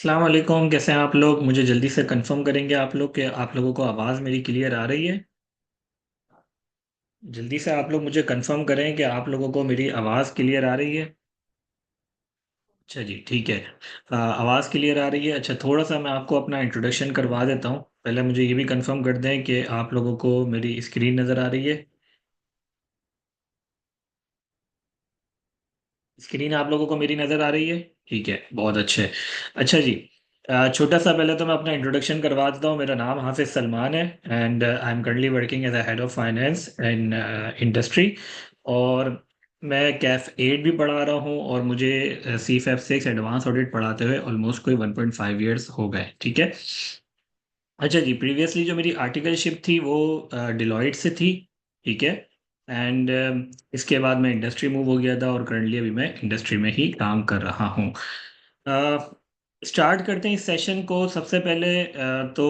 अस्सलाम वालेकुम, कैसे हैं आप लोग? मुझे जल्दी से कंफर्म करेंगे आप लोग कि आप लोगों को आवाज़ मेरी क्लियर आ रही है। जल्दी से आप लोग मुझे कंफर्म करें कि आप लोगों को मेरी आवाज़ क्लियर आ रही है। अच्छा जी, ठीक है। आवाज़ क्लियर आ रही है। अच्छा, थोड़ा सा मैं आपको अपना इंट्रोडक्शन करवा देता हूँ। पहले मुझे ये भी कंफर्म कर दें कि आप लोगों को मेरी स्क्रीन नज़र आ रही है। स्क्रीन आप लोगों को मेरी नज़र आ रही है? ठीक है, बहुत अच्छे। अच्छा जी, छोटा सा पहले तो मैं अपना इंट्रोडक्शन करवा देता हूँ। मेरा नाम हाफिज सलमान है and I am currently working as a head of finance in industry. और मैं कैफ 8 भी पढ़ा रहा हूँ और मुझे सी फैप 6 एडवांस ऑडिट पढ़ाते हुए ऑलमोस्ट कोई 1.5 ईयर्स हो गए। ठीक है। अच्छा जी, प्रीवियसली जो मेरी आर्टिकलशिप थी वो डिलॉयट से थी। ठीक है। एंड इसके बाद मैं इंडस्ट्री मूव हो गया था और करंटली अभी मैं इंडस्ट्री में ही काम कर रहा हूँ। स्टार्ट करते हैं इस सेशन को। सबसे पहले तो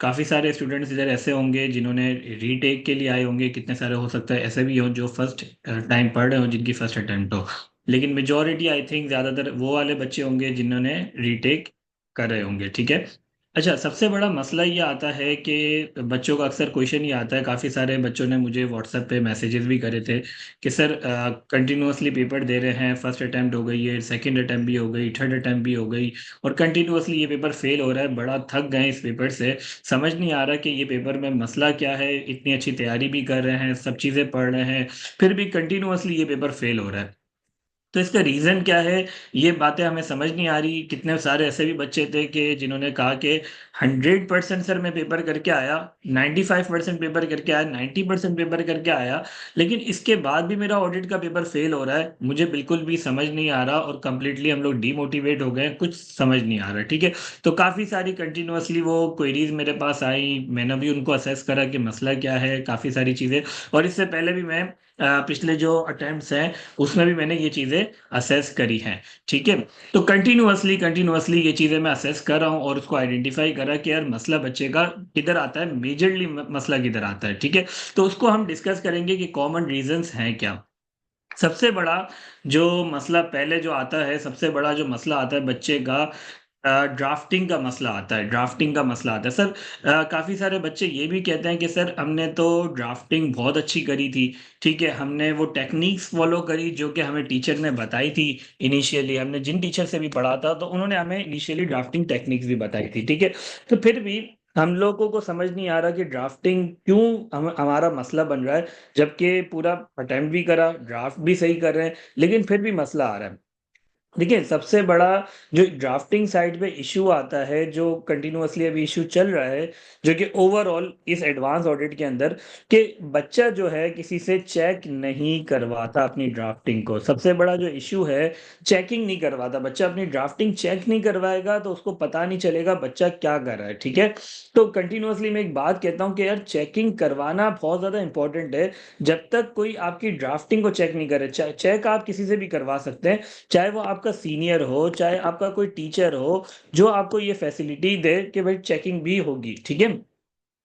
काफ़ी सारे स्टूडेंट्स इधर ऐसे होंगे जिन्होंने रीटेक के लिए आए होंगे। कितने सारे हो सकता है ऐसे भी हों जो फर्स्ट टाइम पढ़ रहे हो, जिनकी फर्स्ट अटेम्प्ट हो। लेकिन मेजोरिटी आई थिंक ज़्यादातर वो वाले बच्चे होंगे जिन्होंने रीटेक कर रहे होंगे। ठीक है। अच्छा, सबसे बड़ा मसला ये आता है कि बच्चों का अक्सर क्वेश्चन ये आता है। काफ़ी सारे बच्चों ने मुझे व्हाट्सएप पे मैसेजेस भी करे थे कि सर कंटिन्यूअसली पेपर दे रहे हैं, फर्स्ट अटैम्प्ट हो गई है, सेकंड अटैम्प्ट भी हो गई, थर्ड अटैम्प्ट भी हो गई, और कंटिन्यूअसली ये पेपर फेल हो रहा है। बड़ा थक गए इस पेपर से। समझ नहीं आ रहा कि ये पेपर में मसला क्या है। इतनी अच्छी तैयारी भी कर रहे हैं, सब चीज़ें पढ़ रहे हैं, फिर भी कंटिन्यूअसली ये पेपर फेल हो रहा है। तो इसका रीज़न क्या है? ये बातें हमें समझ नहीं आ रही। कितने सारे ऐसे भी बच्चे थे कि जिन्होंने कहा कि 100% सर मैं पेपर करके आया, 95% पेपर करके आया, 90% पेपर करके आया, लेकिन इसके बाद भी मेरा ऑडिट का पेपर फेल हो रहा है। मुझे बिल्कुल भी समझ नहीं आ रहा और कंप्लीटली हम लोग डीमोटिवेट हो गए, कुछ समझ नहीं आ रहा। ठीक है। तो काफ़ी सारी कंटिन्यूअसली वो क्वेरीज मेरे पास आई। मैंने भी उनको असेस करा कि मसला क्या है, काफ़ी सारी चीज़ें। और इससे पहले भी मैं पिछले जो अटेम्प्ट्स हैं उसमें भी मैंने ये चीज़ें असेस करी हैं। ठीक है। तो कंटिन्यूअसली कंटिन्यूअसली ये चीज़ें मैं असेस कर रहा हूँ और उसको आइडेंटिफाई करा कि यार मसला बच्चे का किधर आता है, मेजरली मसला किधर आता है। ठीक है। तो उसको हम डिस्कस करेंगे कि कॉमन रीजंस हैं क्या। सबसे बड़ा जो मसला पहले जो आता है, सबसे बड़ा जो मसला आता है बच्चे का, ड्राफ्टिंग का मसला आता है। ड्राफ्टिंग का मसला आता है सर। काफ़ी सारे बच्चे ये भी कहते हैं कि सर हमने तो ड्राफ्टिंग बहुत अच्छी करी थी। ठीक है, हमने वो टेक्निक्स फॉलो करी जो कि हमें टीचर ने बताई थी। इनिशियली हमने जिन टीचर से भी पढ़ा था तो उन्होंने हमें इनिशियली ड्राफ्टिंग टेक्निक्स भी बताई थी। ठीक है। तो फिर भी हम लोगों को समझ नहीं आ रहा कि ड्राफ्टिंग क्यों हमारा मसला बन रहा है, जबकि पूरा अटेम्प्ट भी करा, ड्राफ्ट भी सही कर रहे हैं, लेकिन फिर भी मसला आ रहा है। देखिए, सबसे बड़ा जो ड्राफ्टिंग साइड पे इश्यू आता है, जो कंटिन्यूअसली अभी इश्यू चल रहा है, जो कि ओवरऑल इस एडवांस ऑडिट के अंदर, कि बच्चा जो है किसी से चेक नहीं करवाता अपनी ड्राफ्टिंग को। सबसे बड़ा जो इश्यू है, चेकिंग नहीं करवाता। बच्चा अपनी ड्राफ्टिंग चेक नहीं करवाएगा तो उसको पता नहीं चलेगा बच्चा क्या कर रहा है। ठीक है। तो कंटिन्यूअसली मैं एक बात कहता हूँ कि यार चेकिंग करवाना बहुत ज़्यादा इंपॉर्टेंट है। जब तक कोई आपकी ड्राफ्टिंग को चेक नहीं करे, चेक आप किसी से भी करवा सकते हैं, चाहे वो आपका सीनियर हो, चाहे आपका कोई टीचर हो, जो आपको ये फैसिलिटी दे कि भाई चेकिंग भी होगी। ठीक है।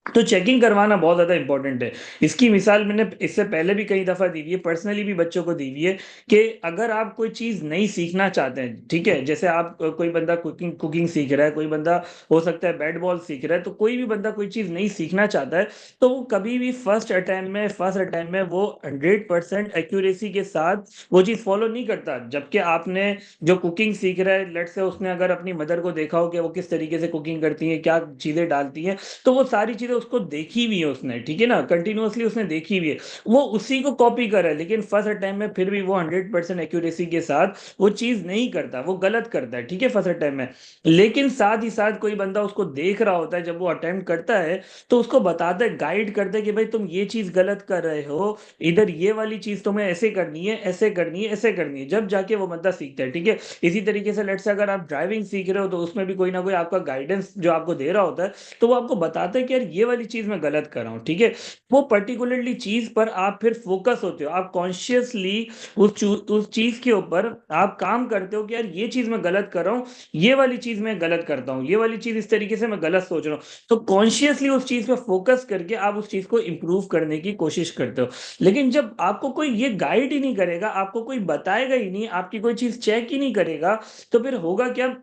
तो चेकिंग करवाना बहुत ज़्यादा इंपॉर्टेंट है। इसकी मिसाल मैंने इससे पहले भी कई दफ़ा दी हुई है, पर्सनली भी बच्चों को दी हुई है, कि अगर आप कोई चीज़ नई सीखना चाहते हैं, ठीक है, जैसे आप कोई बंदा कुकिंग कुकिंग सीख रहा है, कोई बंदा हो सकता है बैट बॉल सीख रहा है, तो कोई भी बंदा कोई चीज़ नई सीखना चाहता है, तो वो कभी भी फर्स्ट अटैम्प्ट में वो 100% एक्यूरेसी के साथ वो चीज़ फॉलो नहीं करता। जबकि आपने जो कुकिंग सीख रहा है, लेट्स से उसने अगर अपनी मदर को देखा हो कि वो किस तरीके से कुकिंग करती है, क्या चीज़ें डालती हैं, तो वो सारी चीज़ें उसको देखी हुई है उसने। ठीक है ना, कंटिन्यूअसली उसने देखी हुई है, वो उसी को कॉपी कर रहा है, लेकिन फर्स्ट अटैम्प्ट में फिर भी वो 100% एक्यूरेसी के साथ वो चीज़ नहीं करता, वो गलत करता है। ठीक है, फर्स्ट अटैम्प्ट में। लेकिन साथ ही साथ कोई बंदा उसको देख रहा होता है जब वो अटैम्प्ट करता है, तो उसको बताता है, गाइड करता है कि भाई तुम ये चीज़ गलत कर रहे हो, इधर ये वाली चीज़ तुम्हें ऐसे करनी है, ऐसे करनी है, ऐसे करनी है, जब जाके वो बंदा सीखता है। ठीक है। इसी तरीके से लेट्स से अगर आप ड्राइविंग सीख रहे हो तो उसमें भी कोई ना कोई आपका गाइडेंस जो आपको दे रहा होता है, तो वो आपको बताता है कि यार ये वाली चीज़ मैं गलत कर रहा हूँ। ठीक है। वो पर्टिकुलरली चीज़ पर आप फिर फोकस होते हो, आप कॉन्शियसली उस चीज़ के ऊपर आप काम करते हो कि यार ये चीज़ मैं गलत कर रहा हूँ, ये वाली चीज़ मैं गलत करता हूँ, ये वाली चीज़ इस तरीके से मैं गलत सोच रहा हूँ। तो कॉन्शियसली उस चीज़ पे फोकस करके आप उस चीज़ को इम्प्रूव करने की कोशिश करते हो। लेकिन जब आपको कोई ये गाइड ही नहीं करेगा, आपको कोई बताएगा ही नहीं, आपकी कोई चीज़ चेक ही नहीं करेगा, तो फिर होगा क्या?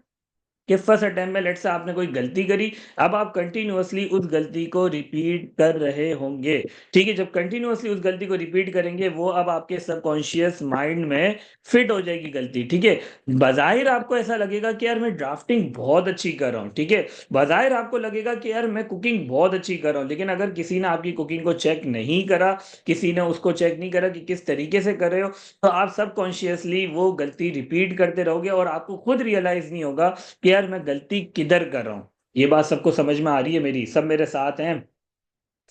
कि फर्स्ट अटेम्प्ट में लेट्स से आपने कोई गलती करी, अब आप कंटिन्यूअसली उस गलती को रिपीट कर रहे होंगे, ठीक है? जब कंटिन्यूअसली उस गलती को रिपीट करेंगे, वो अब आपके सबकॉन्शियस माइंड में फिट हो जाएगी गलती, ठीक है? बज़ाहिर आपको ऐसा लगेगा कि यार मैं ड्राफ्टिंग बहुत अच्छी कर रहा हूँ, ठीक है? बज़ाहिर आपको लगेगा कि यार मैं कुकिंग बहुत अच्छी कर रहा हूँ, लेकिन अगर किसी ने आपकी कुकिंग को चेक नहीं करा, किसी ने उसको चेक नहीं करा कि किस तरीके से कर रहे हो, तो आप सबकॉन्शियसली वो गलती रिपीट करते रहोगे और आपको खुद रियलाइज़ नहीं होगा कि यार मैं गलती किधर कर रहा हूँ। ये बात सबको समझ में आ रही है मेरी? सब मेरे साथ हैं?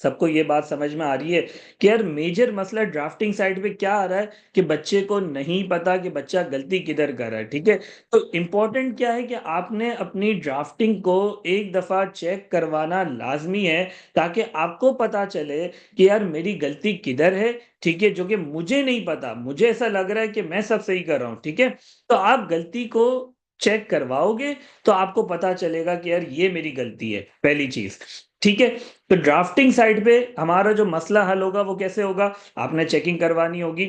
सबको ये बात समझ में आ रही है कि यार मेजर मसला ड्राफ्टिंग साइड पे क्या आ रहा है कि बच्चे को नहीं पता कि बच्चा गलती किधर कर रहा है, ठीक है? तो इम्पोर्टेंट क्या है कि आपने अपनी ड्राफ्टिंग को एक दफ़ा चेक करवाना लाज़मी है, ताकि आपको पता चले कि यार मेरी गलती किधर है, ठीक है? जो कि मुझे नहीं पता, मुझे ऐसा लग रहा है कि मैं सब सही कर रहा हूँ, ठीक है? तो आप गलती को चेक करवाओगे, तो आपको पता चलेगा कि यार ये मेरी गलती है, पहली चीज़, ठीक है? तो ड्राफ्टिंग साइड पे हमारा जो मसला हल होगा वो कैसे होगा? आपने चेकिंग करवानी होगी,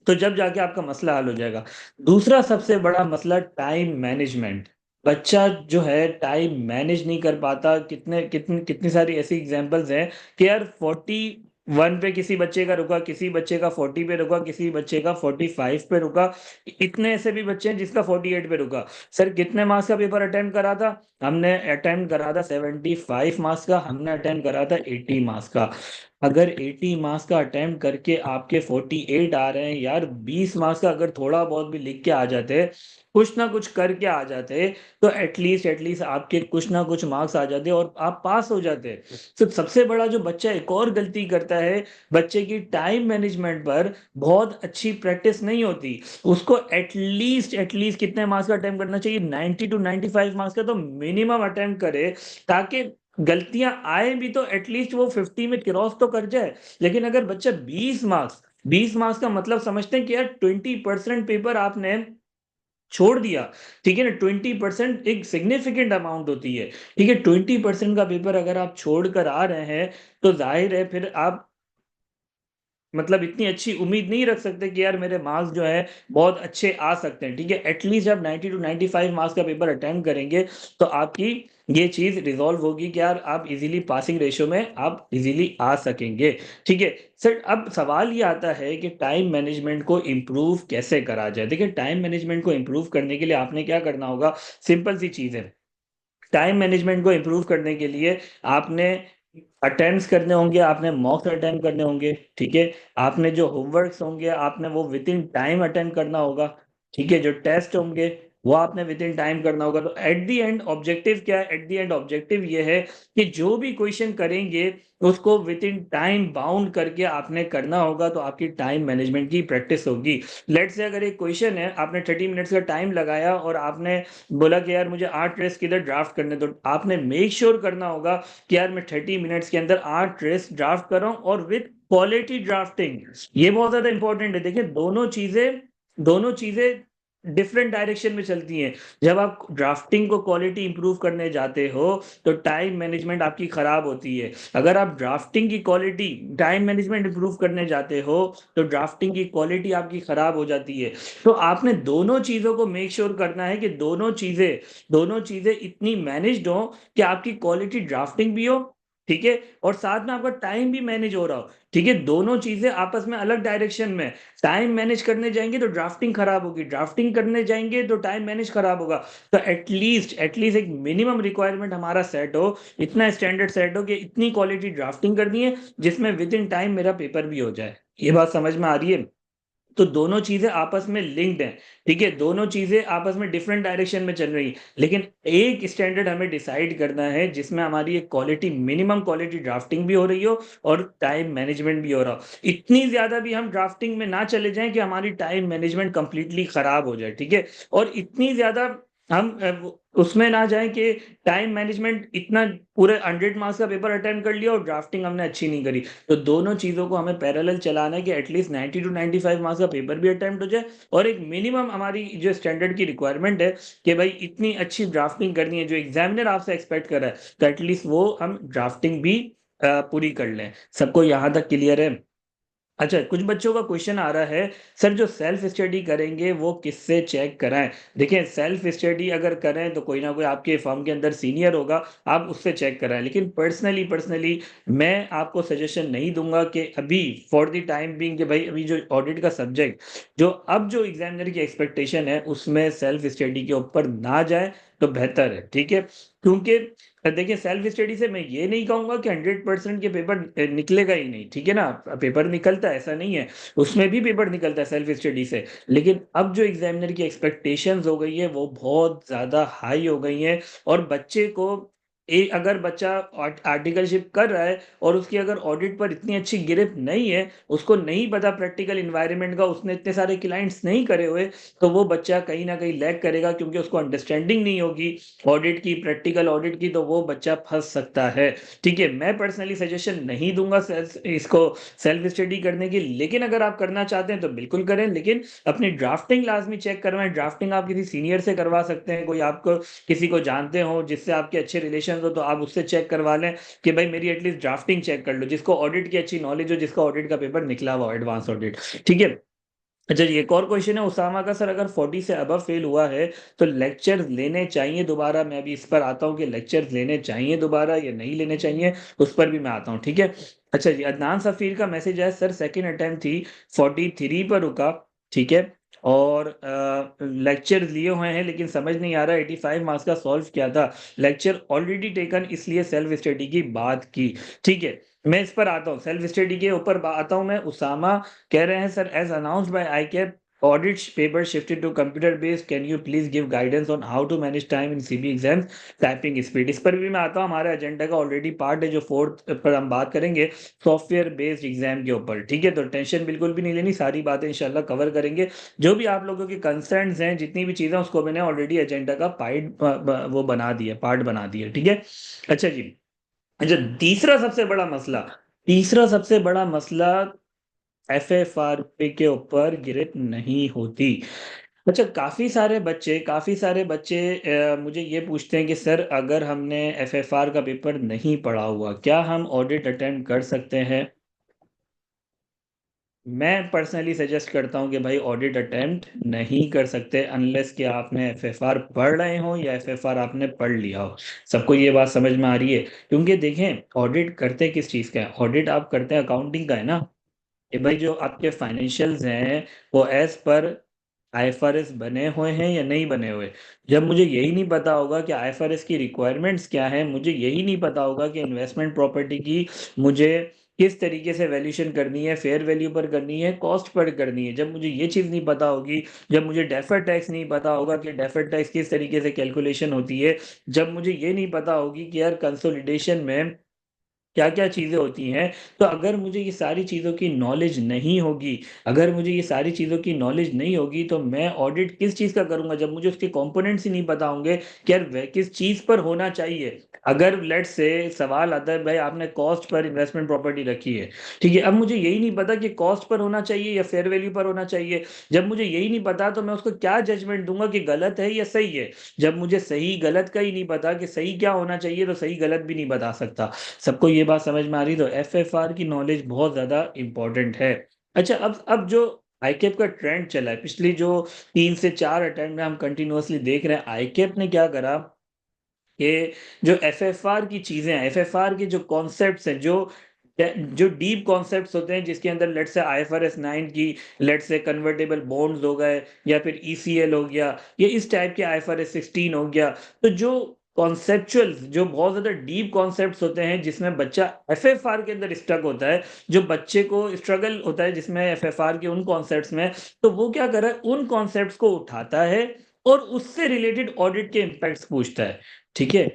तो जब जाके आपका मसला हल हो जाएगा। दूसरा सबसे बड़ा मसला टाइम मैनेजमेंट। बच्चा जो है टाइम मैनेज नहीं कर पाता, कितनी सारी ऐसी एग्ज़ाम्पल्स हैं कि यार 41 पे किसी बच्चे का रुका, किसी बच्चे का 40 पे रुका, किसी बच्चे का 45 पे रुका। इतने ऐसे भी बच्चे हैं जिसका 48 पे रुका। सर कितने मार्क्स का पेपर अटेम्प्ट करा था? हमने अटेम्प्ट करा था 75 मार्क्स का, हमने अटेम्प्ट करा था 80 मार्क्स का। अगर 80 मार्क्स का अटेम्प्ट करके आपके 48 आ रहे हैं, यार 20 मार्क्स का अगर थोड़ा बहुत भी लिख के आ जाते, कुछ ना कुछ करके आ जाते, तो एटलीस्ट आपके कुछ ना कुछ मार्क्स आ जाते और आप पास हो जाते। तो सबसे बड़ा जो बच्चा एक और गलती करता है, बच्चे की टाइम मैनेजमेंट पर बहुत अच्छी प्रैक्टिस नहीं होती। उसको एटलीस्ट कितने मार्क्स का अटेम्प्ट करना चाहिए? 90 टू 95 मार्क्स का तो मिनिमम अटेम्प्ट करे, ताकि गलतियां आए भी तो एटलीस्ट वो 50 में क्रॉस तो कर जाए। लेकिन अगर बच्चा 20 मार्क्स का मतलब समझते हैं कि यार 20% पेपर आपने छोड़ दिया, ठीक है ना? 20% एक सिग्निफिकेंट अमाउंट होती है, ठीक है? 20% का पेपर अगर आप छोड़ कर आ रहे हैं, तो जाहिर है फिर आप मतलब इतनी अच्छी उम्मीद नहीं रख सकते कि यार मेरे मार्क्स जो है बहुत अच्छे आ सकते हैं, ठीक है? एटलीस्ट जब 90 टू 95 मार्क्स का पेपर अटेम्प्ट करेंगे, तो आपकी ये चीज़ रिज़ॉल्व होगी कि यार आप इज़िली पासिंग रेशियो में आप इज़िली आ सकेंगे, ठीक है? सर अब सवाल ये आता है कि टाइम मैनेजमेंट को इम्प्रूव कैसे करा जाए? देखिए टाइम मैनेजमेंट को इम्प्रूव करने के लिए आपने क्या करना होगा, सिंपल सी चीज़ है। टाइम मैनेजमेंट को इम्प्रूव करने के लिए आपने अटेम्प्ट्स करने होंगे, आपने मॉक अटेम्प्ट करने होंगे, ठीक है? आपने जो होमवर्क्स होंगे, आपने वो विदिन टाइम अटेम्प्ट करना होगा, ठीक है? जो टेस्ट होंगे, वो आपने विदिन टाइम करना होगा। तो एट द एंड ऑब्जेक्टिव क्या है? एट द एंड ऑब्जेक्टिव ये है कि जो भी क्वेश्चन करेंगे, उसको विदिन टाइम बाउंड करके आपने करना होगा, तो आपकी टाइम मैनेजमेंट की प्रैक्टिस होगी। लेट्स से अगर एक क्वेश्चन है, आपने 30 मिनट्स का टाइम लगाया और आपने बोला कि यार मुझे 8 ट्रेस किधर ड्राफ्ट करने दो, आपने मेक श्योर करना होगा कि यार मैं 30 मिनट्स के अंदर 8 ट्रेस ड्राफ्ट कर रहा हूं और विद क्वालिटी ड्राफ्टिंग। ये बहुत ज्यादा इंपॉर्टेंट है। देखिए दोनों चीजें डिफरेंट डायरेक्शन में चलती हैं। जब आप ड्राफ्टिंग को क्वालिटी इंप्रूव करने जाते हो, तो टाइम मैनेजमेंट आपकी खराब होती है। अगर आप ड्राफ्टिंग की क्वालिटी टाइम मैनेजमेंट इंप्रूव करने जाते हो, तो ड्राफ्टिंग की क्वालिटी आपकी खराब हो जाती है। तो आपने दोनों चीजों को मेक श्योर करना है कि दोनों चीजें इतनी मैनेज्ड हो कि आपकी क्वालिटी ड्राफ्टिंग भी हो, ठीक है? और साथ में आपका टाइम भी मैनेज हो रहा हो, ठीक है? दोनों चीजें आपस में अलग डायरेक्शन में। टाइम मैनेज करने जाएंगे तो ड्राफ्टिंग खराब होगी, ड्राफ्टिंग करने जाएंगे तो टाइम मैनेज खराब होगा। तो एटलीस्ट एक मिनिमम रिक्वायरमेंट हमारा सेट हो, इतना स्टैंडर्ड सेट हो कि इतनी क्वालिटी ड्राफ्टिंग करनी है जिसमें विद इन टाइम मेरा पेपर भी हो जाए। ये बात समझ में आ रही है? तो दोनों चीजें आपस में लिंक्ड हैं, ठीक है? दोनों चीजें आपस में डिफरेंट डायरेक्शन में चल रही हैं, लेकिन एक स्टैंडर्ड हमें डिसाइड करना है जिसमें हमारी एक क्वालिटी मिनिमम क्वालिटी ड्राफ्टिंग भी हो रही हो और टाइम मैनेजमेंट भी हो रहा हो। इतनी ज्यादा भी हम ड्राफ्टिंग में ना चले जाएं कि हमारी टाइम मैनेजमेंट कंप्लीटली खराब हो जाए, ठीक है? और इतनी ज्यादा हम उसमें ना जाए कि टाइम मैनेजमेंट इतना पूरे 100 मार्क्स का पेपर अटेम्प्ट कर लिया और ड्राफ्टिंग हमने अच्छी नहीं करी। तो दोनों चीज़ों को हमें पैरेलल चलाना है कि एटलीस्ट 90 टू 95 मार्क्स का पेपर भी अटेम्प्ट हो जाए, और एक मिनिमम हमारी जो स्टैंडर्ड की रिक्वायरमेंट है कि भाई इतनी अच्छी ड्राफ्टिंग करनी है जो एग्जामिनर आपसे एक्सपेक्ट कर रहा है, तो एटलीस्ट वो हम ड्राफ्टिंग भी पूरी कर लें। सबको यहाँ तक क्लियर है? अच्छा, कुछ बच्चों का क्वेश्चन आ रहा है, सर जो सेल्फ स्टडी करेंगे वो किससे चेक कराएँ? देखिए सेल्फ स्टडी अगर करें तो कोई ना कोई आपके फर्म के अंदर सीनियर होगा, आप उससे चेक कराएँ। लेकिन पर्सनली पर्सनली मैं आपको सजेशन नहीं दूँगा कि अभी फॉर द टाइम बीइंग कि भाई अभी जो ऑडिट का सब्जेक्ट जो अब जो एग्ज़ामिनर की एक्सपेक्टेशन है उसमें सेल्फ स्टडी के ऊपर ना जाएँ तो बेहतर है, ठीक है? क्योंकि देखिए सेल्फ स्टडी से मैं ये नहीं कहूँगा कि 100% के पेपर निकलेगा ही नहीं, ठीक है ना? पेपर निकलता है, ऐसा नहीं है, उसमें भी पेपर निकलता है सेल्फ स्टडी से। लेकिन अब जो एग्ज़ामिनर की एक्सपेक्टेशंस हो गई है, वो बहुत ज़्यादा हाई हो गई हैं और बच्चे को अगर बच्चा आर्टिकलशिप कर रहा है और उसकी अगर ऑडिट पर इतनी अच्छी गिरफ्त नहीं है, उसको नहीं पता प्रैक्टिकल एनवायरनमेंट का, उसने इतने सारे क्लाइंट्स नहीं करे हुए, तो वो बच्चा कहीं न कहीं लैग करेगा क्योंकि उसको अंडरस्टैंडिंग नहीं होगी ऑडिट की, प्रैक्टिकल ऑडिट की, तो वो बच्चा फँस सकता है। ठीक है, मैं पर्सनली सजेशन नहीं दूँगा सेल्फ स्टडी करने की, लेकिन अगर आप करना चाहते हैं तो बिल्कुल करें, लेकिन अपनी ड्राफ्टिंग लाज़मी चेक करवाएँ। ड्राफ्टिंग आप किसी सीनियर से करवा सकते हैं, कोई आपको किसी को जानते हो, जिससे आपके अच्छे रिलेशंस हो, तो आप उससे चेक करवा लें कि भाई मेरी एटलीस्ट ड्राफ्टिंग चेक कर लो, जिसको ऑडिट की अच्छी नॉलेज हो, जिसका ऑडिट का पेपर निकला हुआ हो, एडवांस ऑडिट। ठीक है? अच्छा जी, एक और क्वेश्चन है उसामा का, सर अगर 40 से अबव फेल हुआ है, तो लेक्चर्स लेने चाहिए दोबारा? मैं अभी इस पर आता हूँ कि लेक्चर्स लेने चाहिए दोबारा या नहीं लेने चाहिए, उस पर भी मैं आता हूँ, ठीक है? अच्छा जी, अदनान सफ़ीर का मैसेज है, सर सेकंड अटेम्प्ट थी, 43 पर रुका, ठीक है? और लेक्चर्स लिए हुए हैं लेकिन समझ नहीं आ रहा 85 मार्क्स का सॉल्व किया था। लेक्चर ऑलरेडी टेकन इसलिए सेल्फ स्टडी की बात की, ठीक है? मैं इस पर आता हूँ, सेल्फ स्टडी के ऊपर आता हूँ मैं। उसामा कह रहे हैं, sir as announced by ICAP audit paper shifted to computer based, can you please give guidance on how to manage time in CB exams, typing speed? इस पर भी मैं आता हूँ, हमारे एजेंडा का ऑलरेडी पार्ट है, जो 4th पर हम बात करेंगे सॉफ्टवेयर बेस्ड एग्जाम के ऊपर, ठीक है? तो टेंशन बिल्कुल भी नहीं लेनी, सारी बातें इंशाल्लाह कवर करेंगे। जो भी आप लोगों के कंसर्न्स हैं, जितनी भी चीज़ें, उसको मैंने ऑलरेडी एजेंडा का वो बना दिया, पार्ट बना दिया, ठीक है? अच्छा जी। अच्छा, तीसरा सबसे बड़ा मसला एफएफआरपी के ऊपर गिरफ्त नहीं होती। अच्छा, काफ़ी सारे बच्चे मुझे ये पूछते हैं कि सर अगर हमने एफएफआर का पेपर नहीं पढ़ा हुआ, क्या हम ऑडिट अटेम्प्ट कर सकते हैं? मैं पर्सनली सजेस्ट करता हूँ कि भाई ऑडिट अटेम्प्ट नहीं कर सकते अनलेस कि आपने एफएफआर पढ़ रहे हो या एफएफआर आपने पढ़ लिया हो। सबको ये बात समझ में आ रही है? क्योंकि देखें, ऑडिट करते किस चीज़ का है? ऑडिट आप करते हैं अकाउंटिंग का, है ना? कि भाई जो आपके फाइनेंशियल्स हैं, वो एज़ पर आईएफआरएस बने हुए हैं या नहीं बने हुए। जब मुझे यही नहीं पता होगा कि आईएफआरएस की रिक्वायरमेंट्स क्या हैं, मुझे यही नहीं पता होगा कि इन्वेस्टमेंट प्रॉपर्टी की मुझे किस तरीके से वैल्यूएशन करनी है, फेयर वैल्यू पर करनी है, कॉस्ट पर करनी है। जब मुझे ये चीज़ नहीं पता होगी, जब मुझे डेफर्ड टैक्स नहीं पता होगा कि डेफर्ड टैक्स किस तरीके से कैलकुलेशन होती है, जब मुझे ये नहीं पता होगी कि यार कंसोलिडेशन में क्या-क्या चीज़ें होती हैं, तो अगर मुझे ये सारी चीज़ों की नॉलेज नहीं होगी, तो मैं ऑडिट किस चीज़ का करूँगा जब मुझे उसके कंपोनेंट्स ही नहीं पता होंगे कि यार वह किस चीज़ पर होना चाहिए। अगर लेट्स से सवाल आता है, भाई आपने कॉस्ट पर इन्वेस्टमेंट प्रॉपर्टी रखी है, ठीक है? अब मुझे यही नहीं पता कि कॉस्ट पर होना चाहिए या फेयर वैल्यू पर होना चाहिए। जब मुझे यही नहीं पता तो मैं उसको क्या जजमेंट दूँगा कि गलत है या सही है? जब मुझे सही-गलत का ही नहीं पता कि सही क्या होना चाहिए, तो सही-गलत भी नहीं बता सकता। सबको ये बात समझ में आ रही, तो एफएफआर की नॉलेज बहुत ज़्यादा इम्पोर्टेंट है। अच्छा, अब जो आईकेप का ट्रेंड चला है, पिछली जो 3 से 4 अटेम्प्ट में हम कंटिन्यूअसली देख रहे हैं, आईकेप ने क्या करा कि जो एफएफआर की चीज़ें हैं, एफएफआर के जो कॉन्सेप्ट्स हैं, जो डीप कॉन्सेप्ट्स होते हैं, जिसके अंदर लेट्स से आईएफआरएस 9 की लेट्स से कन्वर्टिबल बॉन्ड्स हो गए या फिर ईसीएल हो गया, या इस टाइप के आईएफआरएस 16 हो गया। तो जो कॉन्सेप्चुअल्स, जो बहुत ज़्यादा डीप कॉन्सेप्ट्स होते हैं, जिसमें बच्चा एफएफआर के अंदर स्टक होता है, जो बच्चे को स्ट्रगल होता है जिसमें एफएफआर के उन कॉन्सेप्ट्स में, तो वो क्या कर रहा है, उन कॉन्सेप्ट्स को उठाता है और उससे रिलेटेड ऑडिट के इम्पैक्ट्स पूछता है, ठीक है?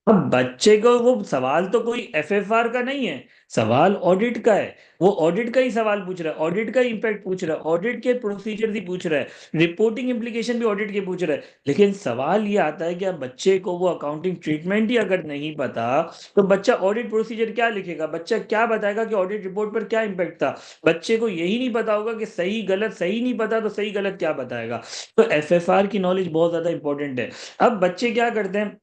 अब बच्चे को वो सवाल तो कोई एफएफआर का नहीं है, सवाल ऑडिट का है। वो ऑडिट का ही सवाल पूछ रहा है, ऑडिट का ही इम्पैक्ट पूछ रहा है, ऑडिट के प्रोसीजर्स ही पूछ रहा है, रिपोर्टिंग इम्प्लीकेशन भी ऑडिट के पूछ रहा है। लेकिन सवाल ये आता है कि अब बच्चे को वो अकाउंटिंग ट्रीटमेंट ही अगर नहीं पता, तो बच्चा ऑडिट प्रोसीजर क्या लिखेगा? बच्चा क्या बताएगा कि ऑडिट रिपोर्ट पर क्या इम्पैक्ट था? बच्चे को यही नहीं पता होगा कि सही-गलत, सही नहीं पता तो सही-गलत क्या बताएगा? तो एफएफआर की नॉलेज बहुत ज़्यादा इंपॉर्टेंट है। अब बच्चे क्या करते हैं,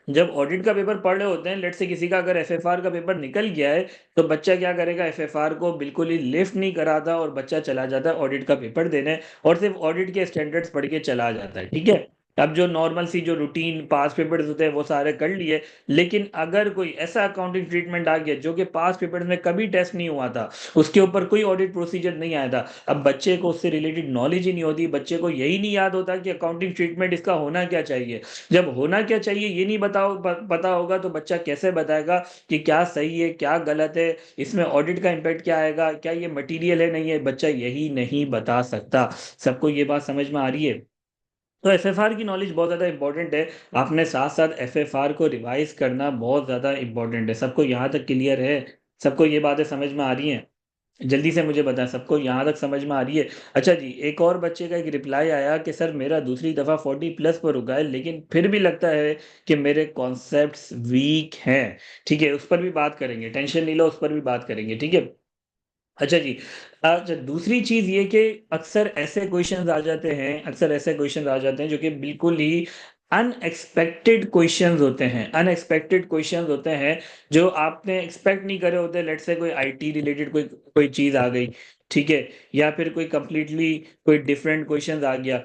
जब ऑडिट का पेपर पढ़ रहे होते हैं, लेट से किसी का अगर एफएफआर का पेपर निकल गया है, तो बच्चा क्या करेगा, एफएफआर को बिल्कुल ही लिफ्ट नहीं कराता और बच्चा चला जाता है ऑडिट का पेपर देने, और सिर्फ ऑडिट के स्टैंडर्ड्स पढ़ के चला जाता है। ठीक है, अब जो नॉर्मल सी जो रूटीन पास पेपर्स होते हैं वो सारे कर लिए, लेकिन अगर कोई ऐसा अकाउंटिंग ट्रीटमेंट आ गया जो कि पास पेपर्स में कभी टेस्ट नहीं हुआ था, उसके ऊपर कोई ऑडिट प्रोसीजर नहीं आया था, अब बच्चे को उससे रिलेटेड नॉलेज ही नहीं होती, बच्चे को यही नहीं याद होता कि अकाउंटिंग ट्रीटमेंट इसका होना क्या चाहिए। जब होना क्या चाहिए ये नहीं पता होगा, तो बच्चा कैसे बताएगा कि क्या सही है क्या गलत है, इसमें ऑडिट का इम्पैक्ट क्या आएगा, क्या ये मटेरियल है नहीं है, बच्चा यही नहीं बता सकता। सबको ये बात समझ में आ रही है? तो एफएफआर की नॉलेज बहुत ज्यादा इंपॉर्टेंट है। आपने साथ साथ एफएफआर को रिवाइज करना बहुत ज्यादा इंपॉर्टेंट है। सबको यहाँ तक क्लियर है? सबको ये बातें समझ में आ रही हैं? जल्दी से मुझे बताएं, सबको यहाँ तक समझ में आ रही है? अच्छा जी, एक और बच्चे का एक रिप्लाई आया कि सर मेरा दूसरी दफा 40+ पर रुका है, लेकिन फिर भी लगता है कि मेरे कॉन्सेप्ट्स वीक हैं। ठीक है, उस पर भी बात करेंगे, टेंशन नहीं लो, उस पर भी बात करेंगे। ठीक है। अच्छा जी। अच्छा, दूसरी चीज ये कि अक्सर ऐसे क्वेश्चंस आ जाते हैं, अक्सर ऐसे क्वेश्चंस आ जाते हैं जो कि बिल्कुल ही अनएक्सपेक्टेड क्वेश्चंस होते हैं, अनएक्सपेक्टेड क्वेश्चंस होते हैं जो आपने एक्सपेक्ट नहीं करे होते। लेट से कोई आईटी रिलेटेड कोई कोई चीज आ गई, ठीक है, या फिर कोई कंप्लीटली कोई डिफरेंट क्वेश्चंस आ गया,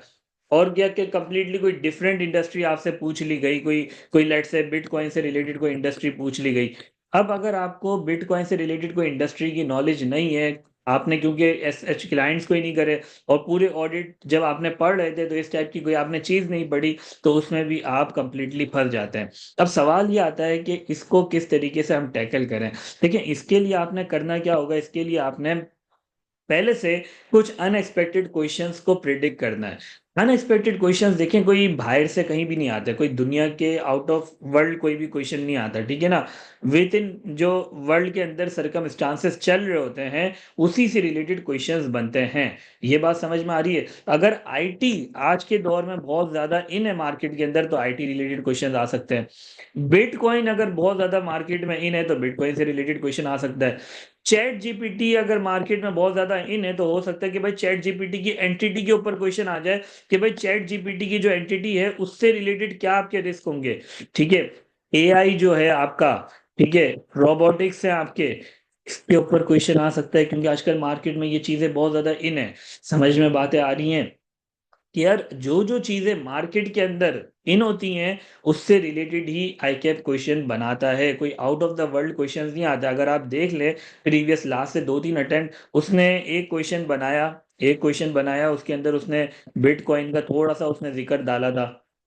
और क्या कि कंप्लीटली कोई डिफरेंट इंडस्ट्री आपसे पूछ ली गई, कोई कोई लेट से बिटकॉइन से रिलेटेड कोई इंडस्ट्री पूछ ली गई। अब अगर आपको बिटकॉइन से रिलेटेड कोई इंडस्ट्री की नॉलेज नहीं है, आपने क्योंकि एस एच क्लाइंट्स को ही नहीं करे, और पूरे ऑडिट जब आपने पढ़ रहे थे तो इस टाइप की कोई आपने चीज नहीं पढ़ी, तो उसमें भी आप कंप्लीटली फंस जाते हैं। अब सवाल ये आता है कि इसको किस तरीके से हम टैकल करें। देखिए, इसके लिए आपने करना क्या होगा, इसके लिए आपने पहले से कुछ अनएक्सपेक्टेड क्वेश्चंस को प्रिडिक्ट करना है। अनएक्सपेक्टेड क्वेश्चंस देखें, कोई बाहर से कहीं भी नहीं आते, कोई दुनिया के आउट ऑफ वर्ल्ड कोई भी क्वेश्चन नहीं आता, ठीक है ना। विद इन जो वर्ल्ड के अंदर सरकमस्टांसेस चल रहे होते हैं, उसी से रिलेटेड क्वेश्चंस बनते हैं। ये बात समझ में आ रही है? अगर आईटी आज के दौर में बहुत ज्यादा इन है मार्केट के अंदर, तो आईटी रिलेटेड क्वेश्चन आ सकते हैं। बिटकॉइन अगर बहुत ज्यादा मार्केट में इन है, तो बिटकॉइन से रिलेटेड क्वेश्चन आ सकता है। चैट जीपीटी अगर मार्केट में बहुत ज्यादा इन है, तो हो सकता है कि भाई चैट जीपीटी की एंटिटी के ऊपर क्वेश्चन आ जाए कि भाई चैट जीपीटी की जो एंटिटी है उससे रिलेटेड क्या आपके रिस्क होंगे। ठीक है, एआई जो है आपका, ठीक है, रोबोटिक्स है आपके, इसके ऊपर क्वेश्चन आ सकता है, क्योंकि आजकल मार्केट में ये चीजें बहुत ज्यादा इन है। समझ में बातें आ रही हैं कि यार जो जो चीजें मार्केट के अंदर इन होती हैं, उससे रिलेटेड ही आई कैप क्वेश्चन बनाता है, कोई out of the world question नहीं आता। अगर आप देख ले प्रीवियस लास्ट से 2-3 अटेम्प्ट, उसने एक क्वेश्चन बनाया, उसके अंदर उसने बिटकॉइन का थोड़ा सा उसने जिक्र डाला था।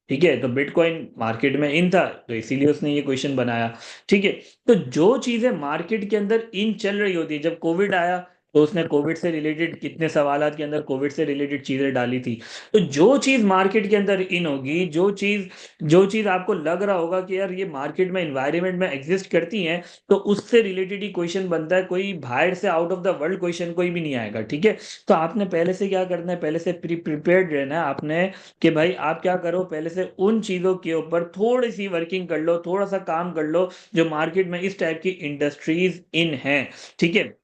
ठीक है, तो बिटकॉइन मार्केट में इन था, तो इसीलिए उसने ये क्वेश्चन बनाया। ठीक है, तो जो चीजें मार्केट के अंदर इन चल रही होती है, जब कोविड आया तो उसने कोविड से रिलेटेड कितने सवालात के अंदर कोविड से रिलेटेड चीजें डाली थी। तो जो चीज मार्केट के अंदर इन होगी, जो चीज आपको लग रहा होगा कि यार ये मार्केट में एनवायरनमेंट में एग्जिस्ट करती हैं, तो उससे रिलेटेड ही क्वेश्चन बनता है, कोई बाहर से out of the world question कोई भी नहीं आएगा। ठीक है, तो आपने पहले से क्या करना है, पहले से प्रिपेयर्ड रहना है आपने, कि भाई आप क्या करो, पहले से उन चीजों के ऊपर थोड़ी सी वर्किंग कर लो, थोड़ा सा काम कर लो जो मार्केट में इस टाइप की इंडस्ट्रीज इन है। ठीक है,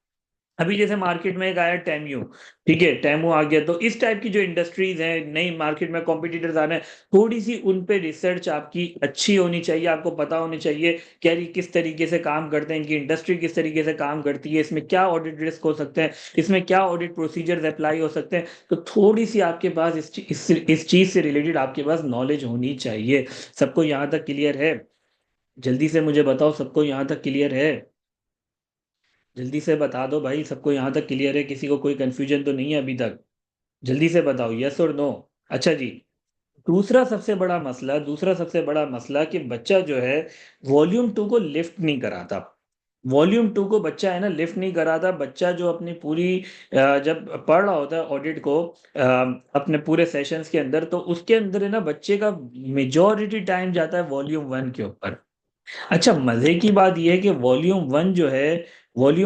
अभी जैसे मार्केट में एक आया टेम्यू, ठीक है, टेमू आ गया, तो इस टाइप की जो इंडस्ट्रीज हैं, नई मार्केट में कॉम्पिटिटर्स आ रहे हैं, थोड़ी सी उन पे रिसर्च आपकी अच्छी होनी चाहिए, आपको पता होनी चाहिए कि यार ये किस तरीके से काम करते हैं, इनकी इंडस्ट्री किस तरीके से काम करती है, इसमें क्या ऑडिट रिस्क हो सकते हैं, इसमें क्या ऑडिट प्रोसीजर्स अप्लाई हो सकते हैं। तो थोड़ी सी आपके पास इस चीज से रिलेटेड आपके पास नॉलेज होनी चाहिए। सबको यहाँ तक क्लियर है? जल्दी से मुझे बताओ, सबको यहाँ तक क्लियर है? जल्दी से बता दो भाई, सबको यहाँ तक क्लियर है? किसी को कोई कंफ्यूजन तो नहीं है अभी तक? जल्दी से बताओ, यस और नो। अच्छा जी। दूसरा सबसे बड़ा मसला कि बच्चा जो है वॉल्यूम 2 को लिफ्ट नहीं कराता। वॉल्यूम 2 को बच्चा है ना लिफ्ट नहीं कराता। बच्चा जो अपनी पूरी जब पढ़ रहा होता है ऑडिट को अपने पूरे सेशंस के अंदर, तो उसके अंदर है ना बच्चे का मेजॉरिटी टाइम जाता है वॉल्यूम 1 के ऊपर। अच्छा, मजे की बात यह है कि वॉल्यूम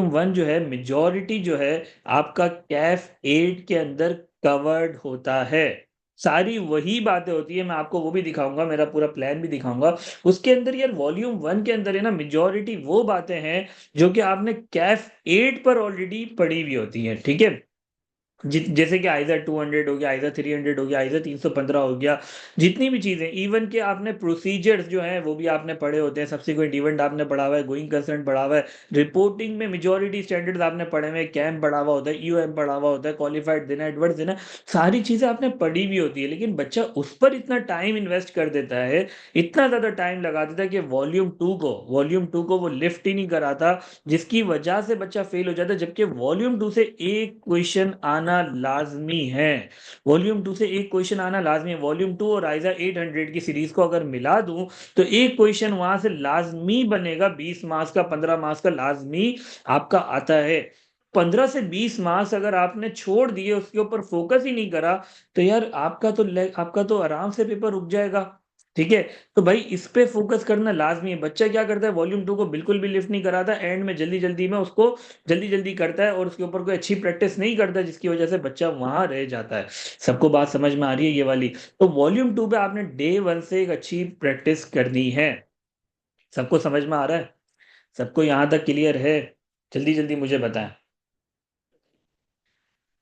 वन जो है मेजॉरिटी जो है आपका कैफ 8 के अंदर कवर्ड होता है। सारी वही बातें होती है, मैं आपको वो भी दिखाऊंगा, मेरा पूरा प्लान भी दिखाऊंगा उसके अंदर। यार वॉल्यूम 1 के अंदर है ना मेजॉरिटी वो बातें हैं जो कि आपने कैफ 8 पर ऑलरेडी पढ़ी हुई होती हैं। ठीक है, जैसे कि आइजा 200 हो गया, आइजा 300 हो गया, आइजा 315 हो गया, जितनी भी चीजें, इवन के आपने प्रोसीजर्स जो हैं वो भी आपने पढ़े होते हैं, सब्सिक्वेंट इवेंट आपने पढ़ा हुआ है, गोइंग कंसर्न पढ़ा हुआ है, रिपोर्टिंग में मेजोरिटी स्टैंडर्ड्स आपने पढ़े हुए हैं, कैम पढ़ा हुआ होता है, यूएम पढ़ा हुआ होता है, क्वालिफाइड देना, एडवर्ड्स देना, सारी चीजें आपने पढ़ी भी होती है, लेकिन बच्चा उस पर इतना टाइम इन्वेस्ट कर देता है, इतना ज्यादा टाइम लगा देता है कि वॉल्यूम 2 को वो लिफ्ट ही नहीं कराता, जिसकी वजह से बच्चा फेल हो जाता है, जबकि वॉल्यूम 2 से एक क्वेश्चन आना लाजमी है। वॉल्यूम 2 से एक क्वेश्चन आना लाजमी है। वॉल्यूम 2 और आइजा 800 की सीरीज को अगर मिला दूं तो एक क्वेश्चन वहां से लाजमी बनेगा, 20 मार्क्स का, 15 मार्क्स का लाजमी आपका आता है। 15 से 20 मार्क्स अगर आपने छोड़ दिए, उसके ऊपर फोकस ही नहीं करा, तो यार आपका तो आराम से पेपर रुक जाएगा। ठीक है, तो भाई इस पे फोकस करना लाजमी है। बच्चा क्या करता है, वॉल्यूम 2 को बिल्कुल भी लिफ्ट नहीं कराता, एंड में जल्दी जल्दी में उसको जल्दी जल्दी करता है और उसके ऊपर कोई अच्छी प्रैक्टिस नहीं करता, जिसकी वजह से बच्चा वहां रह जाता है। सबको बात समझ में आ रही है ये वाली? तो वॉल्यूम 2 पे आपने डे 1 से एक अच्छी प्रैक्टिस करनी है। सबको समझ में आ रहा है? सबको यहां तक क्लियर है? जल्दी जल्दी मुझे बताएं,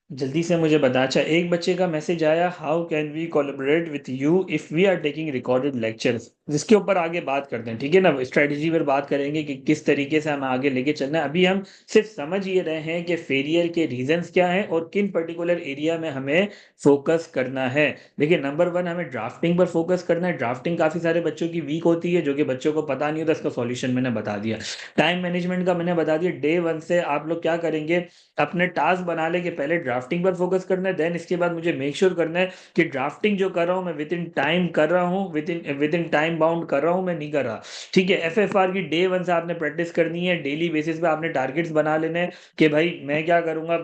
जल्दी से मुझे बता। अच्छा, एक बच्चे का मैसेज आया, how can we collaborate with you if we are taking recorded lectures. जिसके ऊपर आगे बात करते हैं, ठीक है ना, स्ट्रेटेजी पर बात करेंगे कि किस तरीके से हमें आगे लेके चलना है। अभी हम सिर्फ समझ ये रहे हैं कि फेलियर के रीजंस क्या हैं और किन पर्टिकुलर एरिया में हमें फोकस करना है। देखिए, नंबर 1 हमें ड्राफ्टिंग पर फोकस करना है। ड्राफ्टिंग काफी सारे बच्चों की वीक होती है, जो कि बच्चों को पता नहीं होता। इसका सॉल्यूशन मैंने बता दिया। टाइम मैनेजमेंट का मैंने बता दिया। डे 1 से आप लोग क्या करेंगे, अपने टास्क बना ले कि पहले ड्राफ्टिंग पर फोकस करना है, देन इसके बाद मुझे मेक श्योर करना है कि ड्राफ्टिंग जो कर रहा हूं मैं विद इन टाइम कर रहा हूं, विद इन टाइम बाउंड कर रहा हूं, मैं नहीं कर रहा। ठीक है, एफएफआर की डे 1 से आपने प्रैक्टिस करनी है। डेली बेसिस पे आपने टारगेट्स बना लेने हैं कि भाई मैं क्या करूंगा,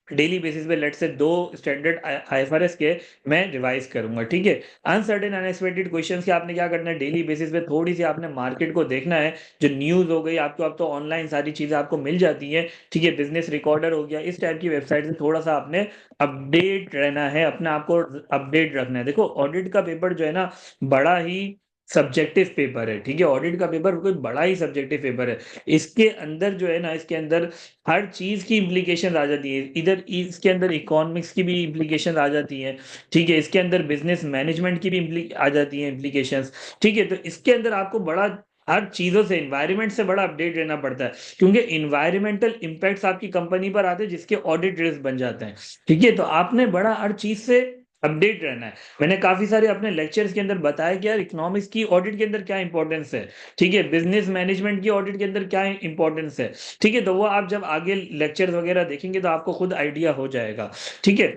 डेली बेसिस पे लेट से 2 स्टैंडर्ड आईएफआरएस के मैं रिवाइज करूंगा। ठीक है, अनसर्टेन अनएक्सपेक्टेड क्वेश्चंस के आपने क्या करना है, डेली बेसिस पे थोड़ी सी आपने मार्केट को देखना है। जो न्यूज हो गई आपको, अब तो ऑनलाइन सारी चीजें आपको मिल जाती हैं। ठीक है, बिजनेस रिकॉर्डर हो गया, इस टाइप की वेबसाइट से थोड़ा सा आपने अपडेट रहना है, अपने आप को अपडेट रखना है। देखो, ऑडिट का पेपर जो है ना, बड़ा ही सब्जेक्टिव पेपर है। ठीक है, ऑडिट का पेपर कोई बड़ा ही सब्जेक्टिव पेपर है। इसके अंदर जो है ना, इसके अंदर हर चीज की इम्प्लीकेशन आ जाती है। इधर इसके अंदर इकोनॉमिक्स की भी इम्प्लीकेशन आ जाती है। ठीक है, इसके अंदर बिजनेस मैनेजमेंट की भी आ जाती है इम्प्लीकेशंस। ठीक है, तो इसके अंदर आपको बड़ा हर चीजों से, इन्वायरमेंट से बड़ा अपडेट रहना पड़ता है, क्योंकि इन्वायरमेंटल इम्पैक्ट्स आपकी कंपनी पर आते हैं, जिसके ऑडिट रिस्क बन जाते हैं। ठीक है, तो आपने बड़ा हर चीज से अपडेट रहना है। मैंने काफी सारे अपने लेक्चर्स के अंदर बताया कि यार इकोनॉमिक्स की ऑडिट के अंदर क्या इंपॉर्टेंस है। ठीक है, बिजनेस मैनेजमेंट की ऑडिट के अंदर क्या इंपॉर्टेंस है। ठीक है, तो वो आप जब आगे लेक्चर वगैरह देखेंगे तो आपको खुद आइडिया हो जाएगा। ठीक है,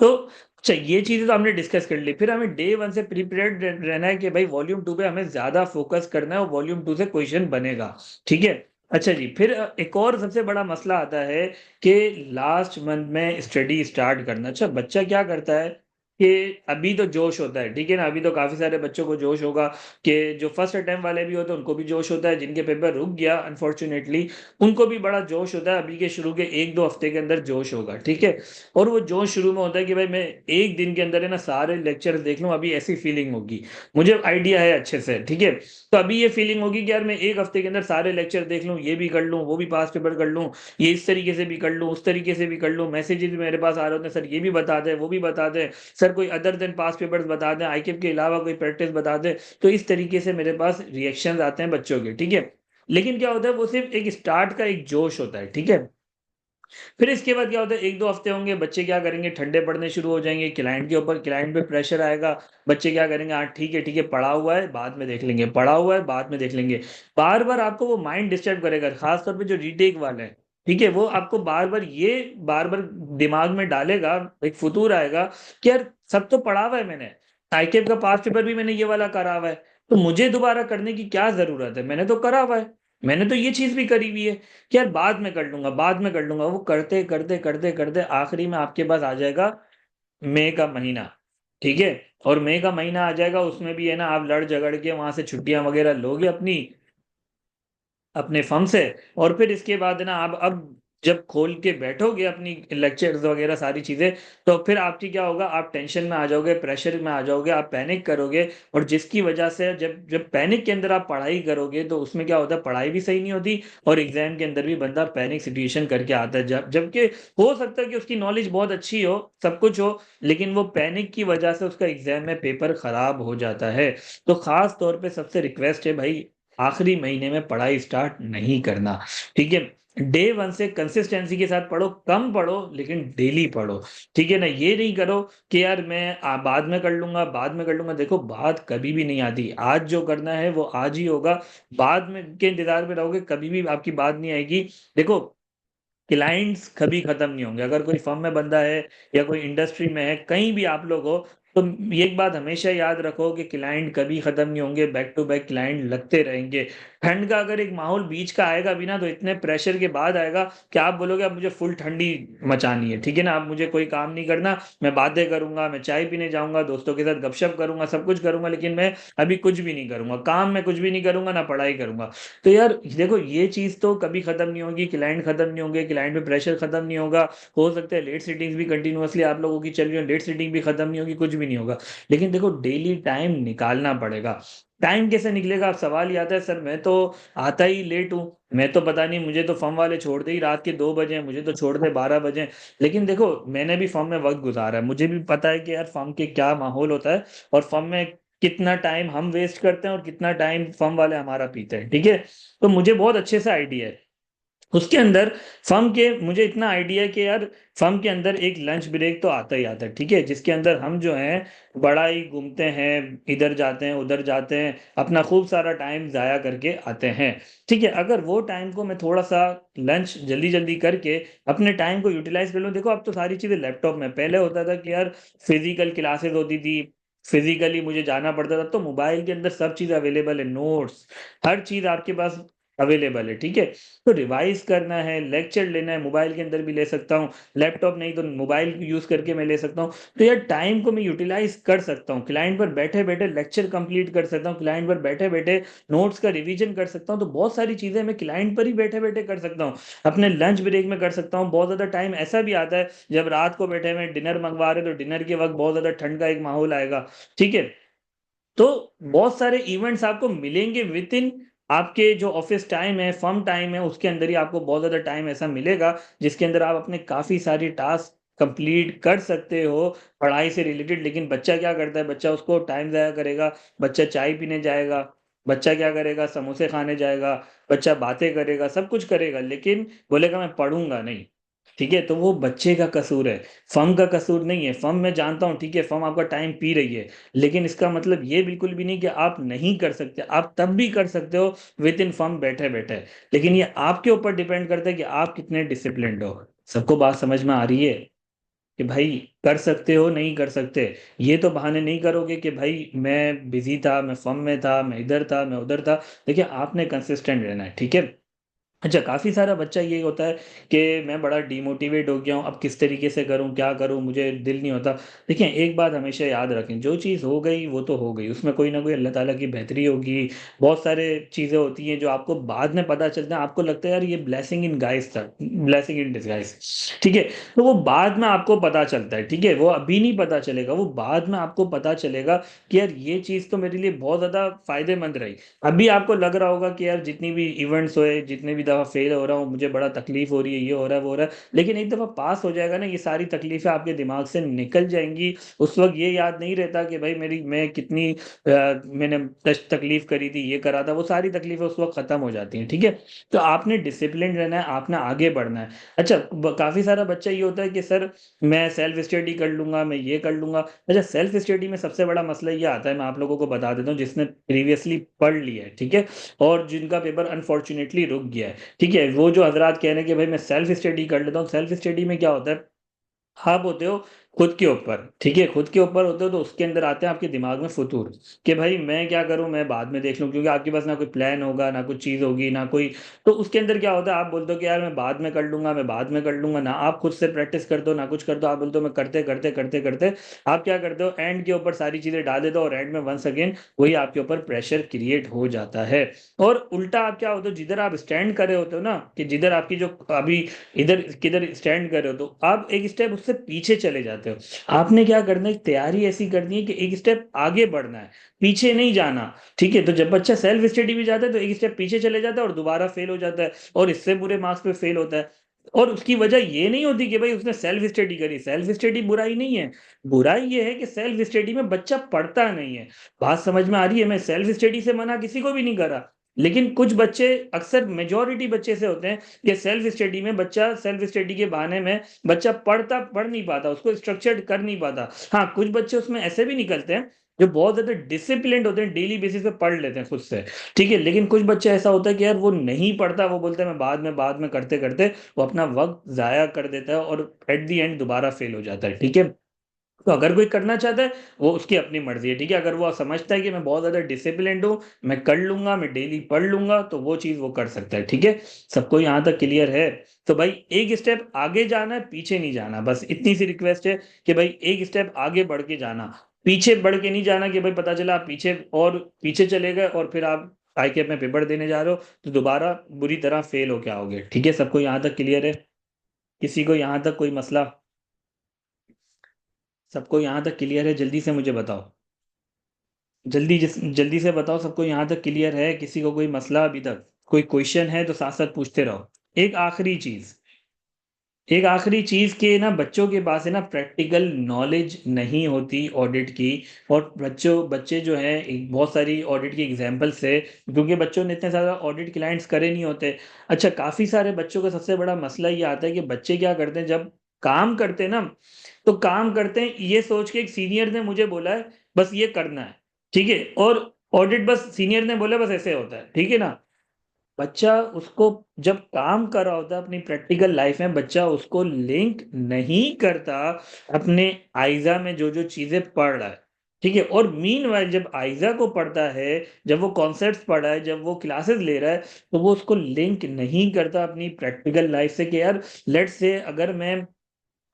तो अच्छा, ये चीजें तो हमने डिस्कस कर ली। फिर हमें डे 1 से प्रिपेयर्ड रहना है कि भाई वॉल्यूम 2 पे हमें ज्यादा फोकस करना है और वॉल्यूम 2 से क्वेश्चन बनेगा। ठीक है, अच्छा जी, फिर एक और सबसे बड़ा मसला आता है कि लास्ट मंथ में स्टडी स्टार्ट करना। अच्छा, बच्चा क्या करता है कि अभी तो जोश होता है, ठीक है ना, अभी तो काफी सारे बच्चों को जोश होगा, कि जो फर्स्ट अटेम्प्ट वाले भी होते हैं उनको भी जोश होता है, जिनके पेपर रुक गया अनफॉर्चुनेटली उनको भी बड़ा जोश होता है। अभी के शुरू के 1-2 हफ्ते के अंदर जोश होगा। ठीक है, और वो जोश शुरू में होता है कि भाई मैं एक दिन के अंदर है ना सारे लेक्चर देख लूं, अभी ऐसी फीलिंग होगी, मुझे आइडिया है अच्छे से। ठीक है, तो अभी ये फीलिंग होगी कि यार मैं एक हफ्ते के अंदर सारे लेक्चर देख लूं, ये भी कर लूं, वो भी पास पेपर कर लूं, ये इस तरीके से भी कर लूं, उस तरीके से भी कर लूं, मैसेजेस भी मेरे पास आ रहे होते हैं, सर ये भी बता दें, वो भी बता दें, सर कोई अदर देन पास पेपर्स बता दें, आईकेप के अलावा कोई प्रैक्टिस बता दें। तो इस तरीके से मेरे पास रिएक्शन आते हैं बच्चों के। ठीक है, लेकिन क्या होता है, वो सिर्फ एक स्टार्ट का एक जोश होता है। ठीक है, फिर इसके बाद क्या होता है, 1-2 हफ्ते होंगे, बच्चे क्या करेंगे, ठंडे पड़ने शुरू हो जाएंगे, क्लाइंट के ऊपर, क्लाइंट पे प्रेशर आएगा। बच्चे क्या करेंगे, हाँ ठीक है ठीक है, पढ़ा हुआ है बाद में देख लेंगे, पढ़ा हुआ है बाद में देख लेंगे। बार बार आपको वो माइंड डिस्टर्ब करेगा, खासतौर पे जो रीटेक वाले हैं। ठीक है, वो आपको बार बार दिमाग में डालेगा, एक फतूर आएगा कि यार सब तो पढ़ा हुआ है मैंने, आईकेप का पास पेपर भी मैंने ये वाला करा हुआ है, तो मुझे दोबारा करने की क्या जरूरत है, मैंने तो करा हुआ है, मैंने तो ये चीज भी करी हुई है, कि यार बाद में कर लूंगा, बाद में कर लूंगा। वो करते करते करते करते आखिरी में आपके पास आ जाएगा मई का महीना। ठीक है, और मई का महीना आ जाएगा, उसमें भी है ना आप लड़ झगड़ के वहां से छुट्टियां वगैरह लोगे अपनी, अपने फर्म से। और फिर इसके बाद है ना, अब जब खोल के बैठोगे अपनी लेक्चर्स वगैरह सारी चीज़ें, तो फिर आपकी क्या होगा, आप टेंशन में आ जाओगे, प्रेशर में आ जाओगे, आप पैनिक करोगे, और जिसकी वजह से जब जब पैनिक के अंदर आप पढ़ाई करोगे तो उसमें क्या होता है, पढ़ाई भी सही नहीं होती, और एग्जाम के अंदर भी बंदा पैनिक सिचुएशन करके आता है, जबकि हो सकता है कि उसकी नॉलेज बहुत अच्छी हो, सब कुछ हो, लेकिन वो पैनिक की वजह से उसका एग्जाम में पेपर खराब हो जाता है। तो खास तौर पे सबसे रिक्वेस्ट है भाई, आखिरी महीने में पढ़ाई स्टार्ट नहीं करना, ठीक है। डे वन से कंसिस्टेंसी के साथ पढ़ो, कम पढ़ो लेकिन डेली पढ़ो, ठीक है ना। ये नहीं करो कि यार मैं बाद में कर लूंगा, बाद में कर लूंगा। देखो, बात कभी भी नहीं आती, आज जो करना है वो आज ही होगा। बाद में के इंतजार में रहोगे, कभी भी आपकी बात नहीं आएगी। देखो, क्लाइंट्स कभी खत्म नहीं होंगे, अगर कोई फर्म में बंदा है या कोई इंडस्ट्री में है, कहीं भी आप लोग हो, तो ये एक बात हमेशा याद रखो कि क्लाइंट कभी खत्म नहीं होंगे, बैक टू बैक क्लाइंट लगते रहेंगे। ठंड का अगर एक माहौल बीच का आएगा भी ना, तो इतने प्रेशर के बाद आएगा कि आप बोलोगे अब मुझे फुल ठंडी मचानी है, ठीक है ना, अब मुझे कोई काम नहीं करना, मैं बातें करूंगा, मैं चाय पीने जाऊंगा, दोस्तों के साथ गपशप करूंगा, सब कुछ करूंगा, लेकिन मैं अभी कुछ भी नहीं करूंगा, काम में कुछ भी नहीं करूंगा, ना पढ़ाई करूंगा। तो यार देखो, ये चीज तो कभी खत्म नहीं होगी, क्लाइंट खत्म नहीं होंगे, क्लाइंट पे प्रेशर खत्म नहीं होगा। हो सकता है लेट सीटिंग्स भी कंटिन्यूअसली आप लोगों की चल रही हो, लेट सीटिंग भी खत्म नहीं होगी, कुछ भी नहीं होगा। लेकिन देखो, डेली टाइम निकालना पड़ेगा। टाइम कैसे निकलेगा, आप सवाल ये आता है, सर मैं तो आता ही लेट हूँ, मैं तो पता नहीं, मुझे तो फर्म वाले छोड़ दे ही रात के 2 बजे, मुझे तो छोड़ दे 12 बजे। लेकिन देखो, मैंने भी फर्म में वक्त गुजारा है, मुझे भी पता है कि यार फर्म के क्या माहौल होता है, और फर्म में कितना टाइम हम वेस्ट करते हैं और कितना टाइम फर्म वाले हमारा पीते हैं, ठीक है। तो मुझे बहुत अच्छे से आइडिया है उसके अंदर। फर्म के मुझे इतना आइडिया है कि यार फर्म के अंदर एक लंच ब्रेक तो आता ही आता है, ठीक है, जिसके अंदर हम जो है बड़ा ही घूमते हैं, इधर जाते हैं उधर जाते हैं, अपना खूब सारा टाइम जाया करके आते हैं, ठीक है। अगर वो टाइम को मैं थोड़ा सा लंच जल्दी जल्दी करके अपने टाइम को यूटिलाइज कर लूँ। देखो, अब तो सारी चीजें लैपटॉप में, पहले होता था कि यार फिजिकल क्लासेस होती थी, फिजिकली मुझे जाना पड़ता था, तो मोबाइल के अंदर सब चीज अवेलेबल है, नोट्स, हर चीज आपके पास अवेलेबल है, ठीक है। तो रिवाइज करना है, लेक्चर लेना है, मोबाइल के अंदर भी ले सकता हूँ, लैपटॉप नहीं तो मोबाइल यूज करके मैं ले सकता हूँ। तो यार टाइम को मैं यूटिलाइज कर सकता हूँ, क्लाइंट पर बैठे बैठे लेक्चर कंप्लीट कर सकता हूँ, क्लाइंट पर बैठे बैठे नोट्स का रिवीजन कर सकता हूँ। तो बहुत सारी चीजें मैं क्लाइंट पर ही बैठे बैठे कर सकता हूँ, अपने लंच ब्रेक में कर सकता हूँ। बहुत ज्यादा टाइम ऐसा भी आता है जब रात को बैठे हुए डिनर मंगवा रहे, तो डिनर के वक्त बहुत ज्यादा ठंड का एक माहौल आएगा, ठीक है। तो बहुत सारे इवेंट्स आपको मिलेंगे विद इन आपके जो ऑफिस टाइम है, फर्म टाइम है, उसके अंदर ही आपको बहुत ज्यादा टाइम ऐसा मिलेगा जिसके अंदर आप अपने काफी सारी टास्क कंप्लीट कर सकते हो पढ़ाई से रिलेटेड। लेकिन बच्चा क्या करता है, बच्चा उसको टाइम जाया करेगा, बच्चा चाय पीने जाएगा, बच्चा क्या करेगा, समोसे खाने जाएगा, बच्चा बातें करेगा, सब कुछ करेगा, लेकिन बोलेगा मैं पढ़ूंगा नहीं, ठीक है। तो वो बच्चे का कसूर है, फर्म का कसूर नहीं है। फर्म मैं जानता हूँ, ठीक है, फर्म आपका टाइम पी रही है, लेकिन इसका मतलब ये बिल्कुल भी नहीं कि आप नहीं कर सकते, आप तब भी कर सकते हो विद इन फर्म बैठे बैठे। लेकिन ये आपके ऊपर डिपेंड करता है कि आप कितने डिसिप्लिन्ड हो। सबको बात समझ में आ रही है कि भाई कर सकते हो, नहीं कर सकते। ये तो बहाने नहीं करोगे कि भाई मैं बिजी था, मैं फर्म में था, मैं इधर था, मैं उधर था। देखिए, आपने कंसिस्टेंट रहना है, ठीक है। अच्छा, काफी सारा बच्चा ये होता है कि मैं बड़ा डिमोटिवेट हो गया हूँ, अब किस तरीके से करूँ, क्या करूँ, मुझे दिल नहीं होता। देखिए, एक बात हमेशा याद रखें, जो चीज़ हो गई वो तो हो गई, उसमें कोई ना कोई अल्लाह ताला की बेहतरी होगी। बहुत सारे चीज़ें होती हैं जो आपको बाद में पता चलता है, आपको लगता है यार ये ब्लेसिंग इन गाइस था, ब्लेसिंग इन डिस्गाइज, ठीक है। तो वो बाद में आपको पता चलता है, ठीक है, वो अभी नहीं पता चलेगा, वो बाद में आपको पता चलेगा कि यार ये चीज़ तो मेरे लिए बहुत ज़्यादा फायदेमंद रही। अभी आपको लग रहा होगा कि यार जितनी भी इवेंट्स हुए, जितने भी दफा फेल हो रहा हूँ, मुझे बड़ा तकलीफ हो रही है, ये हो रहा है वो हो रहा है, लेकिन एक दफा पास हो जाएगा ना, ये सारी तकलीफें आपके दिमाग से निकल जाएंगी। उस वक्त ये याद नहीं रहता कि भाई मेरी मैं कितनी मैंने तकलीफ करी थी, ये करा था, वो सारी तकलीफें उस वक्त खत्म हो जाती हैं, ठीक है। तो आपने डिसिप्लिन रहना है, आपने आगे बढ़ना है। अच्छा, काफी सारा बच्चा ये होता है कि सर मैं सेल्फ स्टडी कर लूंगा, मैं ये कर लूंगा। अच्छा, सेल्फ स्टडी में सबसे बड़ा मसला ये आता है, मैं आप लोगों को बता देता हूँ जिसने प्रीवियसली पढ़ लिया है, ठीक है, और जिनका पेपर अनफॉर्चुनेटली रुक गया है, ठीक है। वो जो हजरात कह रहे हैं कि भाई मैं सेल्फ स्टडी कर लेता हूँ, सेल्फ स्टडी में क्या होता है, आप होते हो खुद के ऊपर, ठीक है, खुद के ऊपर होते हो तो उसके अंदर आते हैं आपके दिमाग में फतूर, कि भाई मैं क्या करूं, मैं बाद में देख लूं, क्योंकि आपके पास ना कोई प्लान होगा, ना कुछ चीज होगी, ना कोई। तो उसके अंदर क्या होता है, आप बोलते हो कि यार मैं बाद में कर लूंगा, मैं बाद में कर लूंगा, ना आप खुद से प्रैक्टिस करते हो, ना कुछ करते हो, आप बोलते हो मैं करते करते करते करते आप क्या करते हो, एंड के ऊपर सारी चीजें डाल देते हो, और एंड में वंस अगेन वही आपके ऊपर प्रेशर क्रिएट हो जाता है। और उल्टा आप क्या होते हो, जिधर आप स्टैंड कर रहे होते हो ना, कि जिधर आपकी जो अभी इधर किधर स्टैंड कर रहे हो, तो आप एक स्टेप उससे पीछे चले जाते हो। आपने क्या करना है, तैयारी ऐसी करनी है कि एक स्टेप आगे बढ़ना है, पीछे नहीं जाना। ठीक है, तो जब बच्चा सेल्फ स्टडी भी जाता है तो एक स्टेप पीछे चले जाता है और दोबारा फेल हो जाता है, और इससे बुरे मार्क्स पे फेल होता है। और उसकी वजह ये नहीं होती कि भाई उसने सेल्फ स्टडी करी, सेल्फ स्टडी बुराई नहीं है। बुराई ये है कि सेल्फ स्टडी में बच्चा पढ़ता नहीं है। बात समझ में आ रही है, मैं सेल्फ स्टडी से मना किसी को भी नहीं कर रहा, लेकिन कुछ बच्चे, अक्सर मेजोरिटी बच्चे से होते हैं कि सेल्फ स्टडी में बच्चा सेल्फ स्टडी के बहाने में बच्चा पढ़ नहीं पाता, उसको स्ट्रक्चर्ड कर नहीं पाता। हाँ, कुछ बच्चे उसमें ऐसे भी निकलते हैं जो बहुत ज्यादा डिसिप्लिन्ड होते हैं, डेली बेसिस पे पढ़ लेते हैं खुद से। ठीक है, लेकिन कुछ बच्चे ऐसा होता है कि यार वो नहीं पढ़ता, वो बोलते हैं मैं बाद में करते करते वो अपना वक्त जाया कर देता है, और एट द एंड दोबारा फेल हो जाता है। ठीक है, तो अगर कोई करना चाहता है, वो उसकी अपनी मर्जी है। ठीक है, अगर वो समझता है कि मैं बहुत ज्यादा डिसिप्लिन्ड हूँ, मैं कर लूंगा, मैं डेली पढ़ लूंगा, तो वो चीज वो कर सकता है। ठीक है, सबको यहाँ तक क्लियर है? तो भाई एक स्टेप आगे जाना है, पीछे नहीं जाना, बस इतनी सी रिक्वेस्ट है कि भाई एक स्टेप आगे बढ़ के जाना, पीछे बढ़ के नहीं जाना, कि भाई पता चला आप पीछे और पीछे चले गए और फिर आप ICAP में पेपर देने जा रहे हो तो दोबारा बुरी तरह फेल हो के आओगे। ठीक है, सबको यहाँ तक क्लियर है? किसी को यहाँ तक कोई मसला? सबको यहाँ तक क्लियर है? जल्दी से मुझे बताओ, जल्दी से बताओ, सबको यहाँ तक क्लियर है? किसी को कोई मसला अभी तक? कोई क्वेश्चन है तो साथ साथ पूछते रहो। एक आखिरी चीज, एक आखिरी चीज के ना, बच्चों के पास है ना प्रैक्टिकल नॉलेज नहीं होती ऑडिट की। और बच्चे जो हैं, बहुत सारी ऑडिट की एग्जांपल्स है, क्योंकि बच्चों ने इतने सारा ऑडिट क्लाइंट्स करे नहीं होते। अच्छा, काफी सारे बच्चों का सबसे बड़ा मसला ये आता है कि बच्चे क्या करते हैं, जब काम करते हैं ना, तो काम करते हैं ये सोच के एक सीनियर ने मुझे बोला है, बस ये करना है। ठीक है, और ऑडिट बस सीनियर ने बोला बस ऐसे होता है। ठीक है ना, बच्चा उसको जब काम कर रहा होता है अपनी प्रैक्टिकल लाइफ में, बच्चा उसको लिंक नहीं करता अपने आइजा में जो जो चीजें पढ़ रहा है। ठीक है, और मीन वाइल जब आइजा को पढ़ता है, जब वो कॉन्सेप्ट्स पढ़ रहा है, जब वो क्लासेस ले रहा है, तो वो उसको लिंक नहीं करता अपनी प्रैक्टिकल लाइफ से, कि यार लेट्स से अगर मैं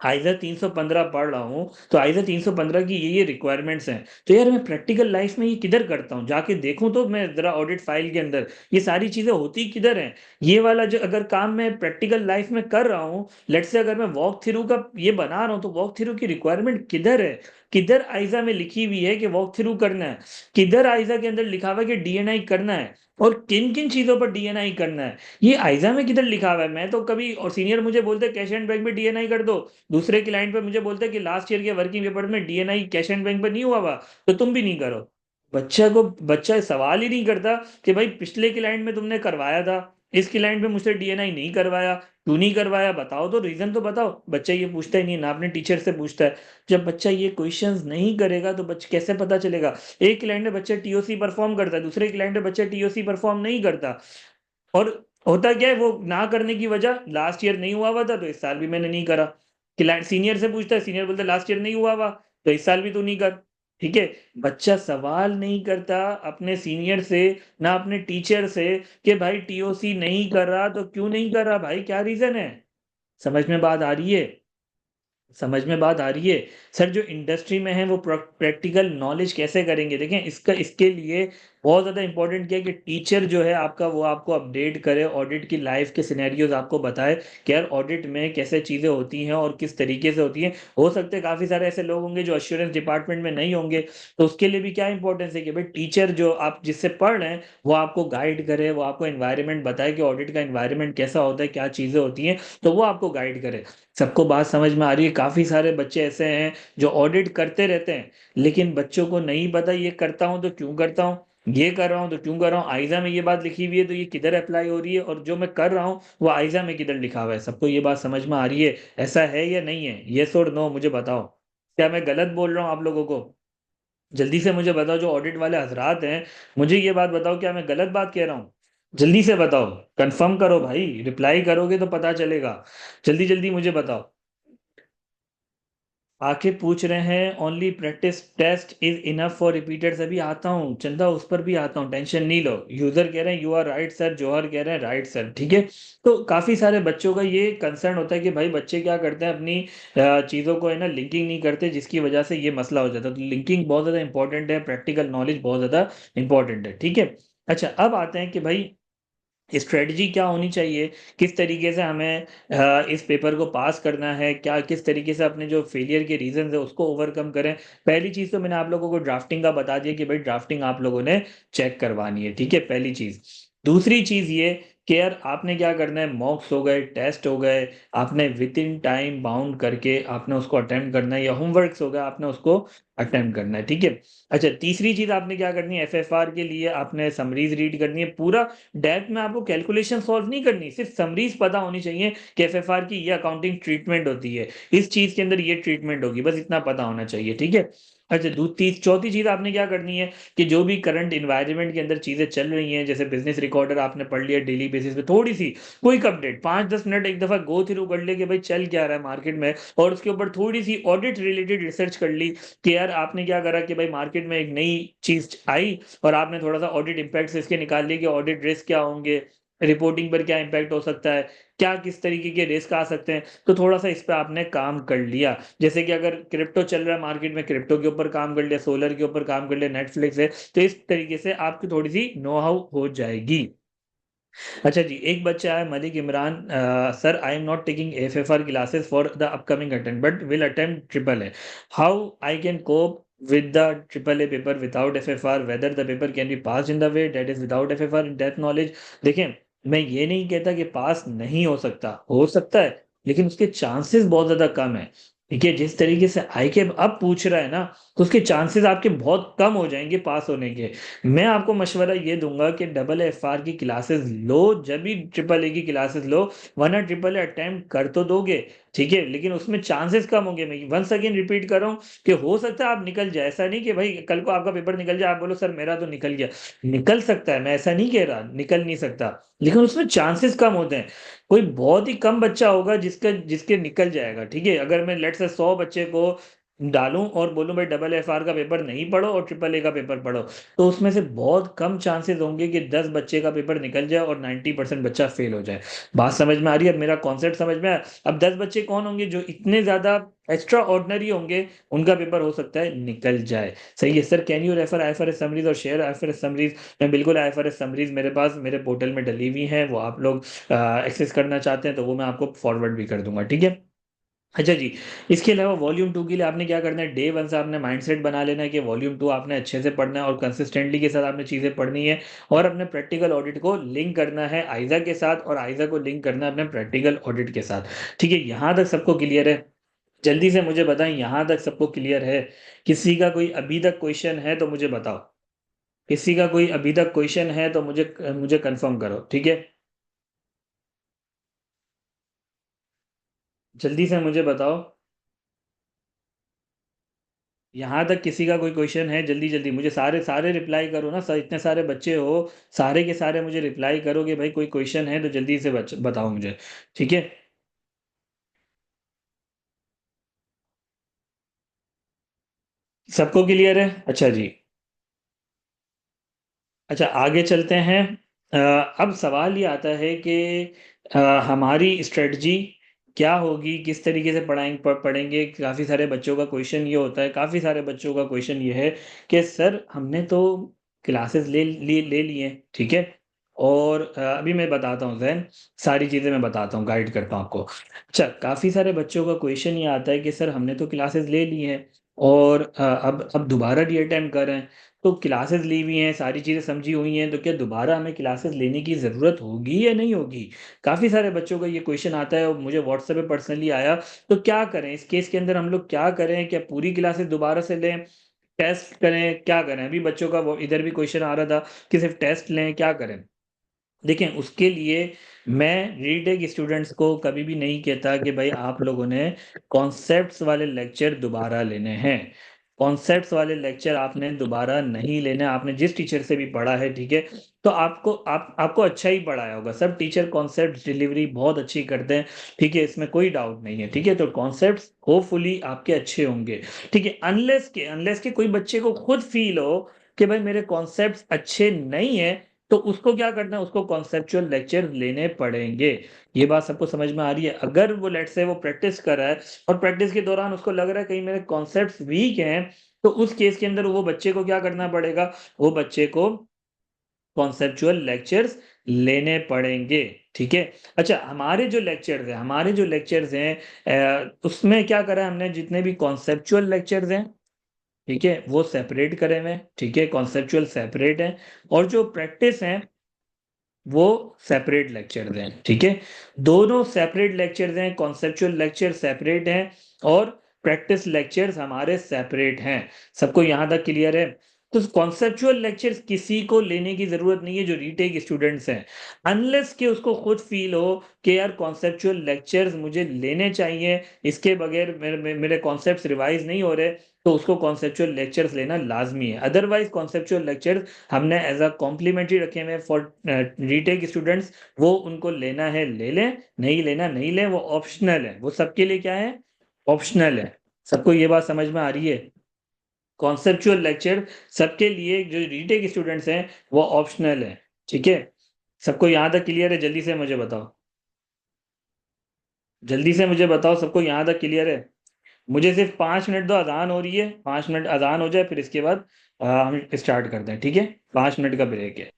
आइजर 315 पढ़ रहा हूँ, तो आइजर 315 की ये रिक्वायरमेंट्स हैं, तो यार मैं प्रैक्टिकल लाइफ में ये किधर करता हूँ, जाके देखूं तो मैं जरा ऑडिट फाइल के अंदर ये सारी चीजें होती किधर हैं। ये वाला जो अगर काम मैं प्रैक्टिकल लाइफ में कर रहा हूँ, लेट्स से अगर मैं वॉक थ्रू का ये बना रहा हूँ, तो वॉक थ्रू की रिक्वायरमेंट किधर है? किधर आइजा में लिखी हुई है कि वॉक थ्रू करना है? किधर आइजा के अंदर लिखा हुआ है कि डीएनआई करना है? और किन किन चीजों पर डीएनआई करना है? ये आइजा में किधर लिखा हुआ है? मैं तो कभी, और सीनियर मुझे बोलते कैश एंड बैंक में डीएनआई कर दो, दूसरे क्लाइंट पे मुझे बोलते हैं कि लास्ट ईयर के वर्किंग पेपर में डीएनआई कैश एंड बैंक पर नहीं हुआ हुआ, तो तुम भी नहीं करो। बच्चा सवाल ही नहीं करता कि भाई पिछले क्लाइंट में तुमने करवाया था, इस क्लाइंट में मुझसे डीएनआई नहीं करवाया, क्यों नहीं करवाया, बताओ तो, रीजन तो बताओ। बच्चा ये पूछता ही नहीं, ना अपने टीचर से पूछता है। जब बच्चा ये क्वेश्चंस नहीं करेगा तो बच्चे कैसे पता चलेगा? एक क्लाइंट में बच्चा टीओसी परफॉर्म करता है, दूसरे क्लाइंट में बच्चा टीओसी परफॉर्म नहीं करता। और होता क्या है, वो ना करने की वजह लास्ट ईयर नहीं हुआ हुआ था तो इस साल भी मैंने नहीं करा। क्लाइंट सीनियर से पूछता है, सीनियर बोलता है लास्ट ईयर नहीं हुआ हुआ तो इस साल भी तू नहीं कर। ठीक है, बच्चा सवाल नहीं करता अपने सीनियर से, ना अपने टीचर से, कि भाई टीओसी नहीं कर रहा तो क्यों नहीं कर रहा, भाई क्या रीजन है? समझ में बात आ रही है? समझ में बात आ रही है? सर, जो इंडस्ट्री में है वो प्रैक्टिकल नॉलेज कैसे करेंगे? देखें, इसके लिए बहुत ज़्यादा इंपॉर्टेंट क्या है कि टीचर जो है आपका, वो आपको अपडेट करे, ऑडिट की लाइव के सिनेरियोज आपको बताए कि यार ऑडिट में कैसे चीज़ें होती हैं और किस तरीके से होती हैं। हो सकते हैं काफ़ी सारे ऐसे लोग होंगे जो अश्योरेंस डिपार्टमेंट में नहीं होंगे, तो उसके लिए भी क्या इंपॉर्टेंस है कि भाई टीचर जो आप जिससे पढ़ रहे हैं वो आपको गाइड करे, वो आपको एनवायरनमेंट बताए कि ऑडिट का एनवायरनमेंट कैसा होता है, क्या चीज़ें होती हैं, तो वो आपको गाइड करे। सबको बात समझ में आ रही है? काफी सारे बच्चे ऐसे हैं जो ऑडिट करते रहते हैं, लेकिन बच्चों को नहीं पता ये करता हूं तो क्यों करता हूँ, ये कर रहा हूँ तो क्यों कर रहा हूँ, आइजा में ये बात लिखी हुई है तो ये किधर अप्लाई हो रही है, और जो मैं कर रहा हूँ वो आइजा में किधर लिखा हुआ है। सबको ये बात समझ में आ रही है? ऐसा है या नहीं है? यस और नो मुझे बताओ। क्या मैं गलत बोल रहा हूँ आप लोगों को? जल्दी से मुझे बताओ, जो ऑडिट वाले हजरात हैं, मुझे ये बात बताओ, क्या मैं गलत बात कह रहा हूँ? जल्दी से बताओ, कंफर्म करो भाई, रिप्लाई करोगे तो पता चलेगा। जल्दी जल्दी मुझे बताओ। आके पूछ रहे हैं only practice test is enough for repeated. अभी आता हूँ चंदा, उस पर भी आता हूँ, टेंशन नहीं लो। यूजर कह रहे हैं यू आर राइट सर, जौहर कह रहे हैं राइट सर, ठीक है। तो काफी सारे बच्चों का ये कंसर्न होता है कि भाई बच्चे क्या करते हैं, अपनी चीजों को है ना लिंकिंग नहीं करते, जिसकी वजह से ये मसला हो जाता है। तो लिंकिंग बहुत ज्यादा इंपॉर्टेंट है, प्रैक्टिकल नॉलेज बहुत ज्यादा इंपॉर्टेंट है, ठीक है। अच्छा, अब आते हैं कि भाई स्ट्रेटजी क्या होनी चाहिए, किस तरीके से हमें इस पेपर को पास करना है, क्या किस तरीके से अपने जो फेलियर के रीजन है उसको ओवरकम करें। पहली चीज तो मैंने आप लोगों को ड्राफ्टिंग का बता दिया कि भाई ड्राफ्टिंग आप लोगों ने चेक करवानी है, ठीक है, पहली चीज। दूसरी चीज ये कि यार आपने क्या करना है, मॉक्स हो गए, टेस्ट हो गए, आपने विद इन टाइम बाउंड करके आपने उसको अटेम्प्ट करना है, या होमवर्क्स हो गया आपने उसको अटेम्प्ट करना है, ठीक है। अच्छा, तीसरी चीज आपने क्या करनी है, एफएफआर के लिए आपने समरीज रीड करनी है पूरा। डेप्थ में आपको कैलकुलेशन सॉल्व नहीं करनी, सिर्फ समरीज पता होनी चाहिए कि एफएफआर की ये अकाउंटिंग ट्रीटमेंट होती है, इस चीज के अंदर ये ट्रीटमेंट होगी, बस इतना पता होना चाहिए, ठीक है। अच्छा, चौथी चीज आपने क्या करनी है कि जो भी करंट इन्वायरमेंट के अंदर चीजें चल रही हैं, जैसे बिजनेस रिकॉर्डर आपने पढ़ लिया डेली बेसिस पे, थोड़ी सी क्विक अपडेट 5-10 मिनट एक दफा गो थ्रू कर ले कि भाई चल क्या रहा है मार्केट में, और उसके ऊपर थोड़ी सी ऑडिट रिलेटेड रिसर्च कर ली कि यार आपने क्या करा कि भाई मार्केट में एक नई चीज आई और आपने थोड़ा सा ऑडिट इम्पैक्ट इसके निकाल लिए कि ऑडिट रिस्क क्या होंगे, रिपोर्टिंग पर क्या इम्पैक्ट हो सकता है, क्या किस तरीके के रिस्क आ सकते हैं। तो थोड़ा सा इस पे आपने काम कर लिया, जैसे कि अगर क्रिप्टो चल रहा है मार्केट में, क्रिप्टो के ऊपर काम कर लिया, सोलर के ऊपर काम कर लिया, नेटफ्लिक्स है, तो इस तरीके से आपकी थोड़ी सी नो हाउ हो जाएगी। अच्छा जी, एक बच्चा है Malik Imran, sir I am not taking FFR classes for the upcoming attempt but will attempt triple A, how I can cope with the triple A paper without FFR, whether the paper can be passed in the way that is without FFR in depth knowledge। देखें, मैं ये नहीं कहता कि पास नहीं हो सकता है, लेकिन उसके चांसेस बहुत ज्यादा कम है, ठीक है। जिस तरीके से आई के अब पूछ रहा है ना, तो उसके चांसेस आपके बहुत कम हो जाएंगे पास होने के। मैं आपको मशवरा ये दूंगा कि डबल एफ आर की क्लासेस लो, जब भी ट्रिपल ए की क्लासेस लो, वरना ट्रिपल ए अटेम्प्ट कर तो दोगे, ठीक है, लेकिन उसमें चांसेस कम होंगे। मैं वंस अगेन रिपीट कर रहा हूँ कि हो सकता है आप निकल जाए, ऐसा नहीं कि भाई कल को आपका पेपर निकल जाए आप बोलो सर मेरा तो निकल गया, निकल सकता है, मैं ऐसा नहीं कह रहा निकल नहीं सकता, लेकिन उसमें चांसेस कम होते हैं। कोई बहुत ही कम बच्चा होगा जिसका जिसके निकल जाएगा, ठीक है। अगर मैं लेट से 100 बच्चे को डालूं और बोलूं भाई डबल एफ आर का पेपर नहीं पढ़ो और ट्रिपल ए का पेपर पढ़ो, तो उसमें से बहुत कम चांसेस होंगे कि 10 बच्चे का पेपर निकल जाए और 90% बच्चा फेल हो जाए। बात समझ में आ रही है, अब मेरा कॉन्सेप्ट समझ में आया। अब 10 बच्चे कौन होंगे जो इतने ज्यादा एक्स्ट्रा ऑर्डिनरी होंगे, उनका पेपर हो सकता है निकल जाए। सही है sir, can you refer IFRS summaries और शेयर आईएफआरएस समरीज। मैं बिल्कुल आईएफआरएस समरीज मेरे पास मेरे पोर्टल में डली हुई है, वो आप लोग एक्सेस करना चाहते हैं तो वो मैं आपको फॉरवर्ड भी कर दूंगा, ठीक है। अच्छा जी, इसके अलावा वॉल्यूम टू के लिए आपने क्या करना है, डे वन से आपने माइंडसेट बना लेना है कि वॉल्यूम टू आपने अच्छे से पढ़ना है और कंसिस्टेंटली के साथ आपने चीजें पढ़नी है, और अपने प्रैक्टिकल ऑडिट को लिंक करना है आइजा के साथ, और आइजा को लिंक करना है अपने प्रैक्टिकल ऑडिट के साथ, ठीक है। यहां तक सबको क्लियर है? जल्दी से मुझे बताएं, यहां तक सबको क्लियर है? किसी का कोई अभी तक क्वेश्चन है तो मुझे बताओ, किसी का कोई अभी तक क्वेश्चन है तो मुझे मुझे कंफर्म करो, ठीक है। जल्दी से मुझे बताओ, यहाँ तक किसी का कोई क्वेश्चन है? जल्दी जल्दी मुझे सारे सारे रिप्लाई करो ना सर, इतने सारे बच्चे हो, सारे के सारे मुझे रिप्लाई करो कि भाई कोई क्वेश्चन है तो जल्दी से बताओ मुझे, ठीक है। सबको क्लियर है? अच्छा जी। अच्छा, आगे चलते हैं। अब सवाल ये आता है कि अ, हमारी स्ट्रेटजी क्या होगी, किस तरीके से पढ़ेंगे। काफ़ी सारे बच्चों का क्वेश्चन ये होता है, काफ़ी सारे बच्चों का क्वेश्चन ये है कि सर हमने तो क्लासेस ले लिए, ठीक है, और अभी मैं बताता हूँ जैन, सारी चीज़ें मैं बताता हूँ, गाइड करता हूँ आपको। अच्छा, काफ़ी सारे बच्चों का क्वेश्चन ये आता है कि सर हमने तो क्लासेस ले ली हैं और अब दोबारा रीअटेम्प्ट कर रहे हैं, तो क्लासेस ली हुई हैं, सारी चीज़ें समझी हुई हैं, तो क्या दोबारा हमें क्लासेस लेने की ज़रूरत होगी या नहीं होगी। काफ़ी सारे बच्चों का ये क्वेश्चन आता है और मुझे व्हाट्सएप पे पर्सनली आया। तो क्या करें इस केस के अंदर, हम लोग क्या करें, क्या पूरी क्लासेस दोबारा से लें, टेस्ट करें, क्या करें? अभी बच्चों का वो इधर भी क्वेश्चन आ रहा था कि सिर्फ टेस्ट लें, क्या करें। देखें, उसके लिए मैं रीटेक स्टूडेंट्स को कभी भी नहीं कहता कि भाई आप लोगों ने कॉन्सेप्ट्स वाले लेक्चर दोबारा लेने हैं। कॉन्सेप्ट्स वाले लेक्चर आपने दोबारा नहीं लेना, आपने जिस टीचर से भी पढ़ा है, ठीक है, तो आपको अच्छा ही पढ़ाया होगा। सब टीचर कॉन्सेप्ट डिलीवरी बहुत अच्छी करते हैं, ठीक है, इसमें कोई डाउट नहीं है, ठीक है। तो कॉन्सेप्ट्स होपफुली आपके अच्छे होंगे, ठीक है। अनलेस के कोई बच्चे को खुद फील हो कि भाई मेरे कॉन्सेप्ट्स अच्छे नहीं है, तो उसको क्या करना है, उसको कॉन्सेप्चुअल लेक्चर लेने पड़ेंगे। ये बात सबको समझ में आ रही है? अगर वो लेट से वो प्रैक्टिस कर रहा है और प्रैक्टिस के दौरान उसको लग रहा है कहीं मेरे कॉन्सेप्ट्स वीक हैं, तो उस केस के अंदर वो बच्चे को क्या करना पड़ेगा, वो बच्चे को कॉन्सेप्चुअल लेक्चर्स लेने पड़ेंगे, ठीक है। अच्छा, हमारे जो लेक्चर्स हैं उसमें क्या करा है हमने, जितने भी कॉन्सेप्चुअल लेक्चर्स हैं, ठीक है, वो सेपरेट करे हुए हैं, ठीक है, कॉन्सेप्चुअल सेपरेट है, और जो प्रैक्टिस है वो सेपरेट लेक्चर्स हैं, ठीक है। दोनों सेपरेट लेक्चर्स हैं, कॉन्सेप्चुअल लेक्चर सेपरेट हैं और प्रैक्टिस लेक्चर्स हमारे सेपरेट हैं। सबको यहां तक क्लियर है? तो कॉन्सेप्चुअल लेक्चर्स किसी को लेने की जरूरत नहीं है जो रीटेक स्टूडेंट्स हैं, अनलेस कि उसको खुद फील हो कि यार कॉन्सेप्चुअल लेक्चर्स मुझे लेने चाहिए, इसके बगैर मेरे कॉन्सेप्ट्स रिवाइज नहीं हो रहे, तो उसको कॉन्सेप्चुअल लेक्चर्स लेना लाजमी है। अदरवाइज कॉन्सेप्चुअल लेक्चर्स हमने एज अ कॉम्प्लीमेंट्री रखे हुए फॉर रीटेक स्टूडेंट्स, वो उनको लेना है ले लें, नहीं लेना नहीं लें, वो ऑप्शनल है, वो सबके लिए क्या है, ऑप्शनल है। सबको ये बात समझ में आ रही है? कॉन्सेप्चुअल लेक्चर सबके लिए, जो रीटेक स्टूडेंट्स हैं वो ऑप्शनल है, ठीक है। सबको यहां तक क्लियर है? जल्दी से मुझे बताओ, जल्दी से मुझे बताओ, सबको यहां तक क्लियर है? मुझे सिर्फ 5 मिनट दो, अजान हो रही है, 5 मिनट अजान हो जाए फिर इसके बाद हम स्टार्ट करते हैं, ठीक है। 5 मिनट का ब्रेक है।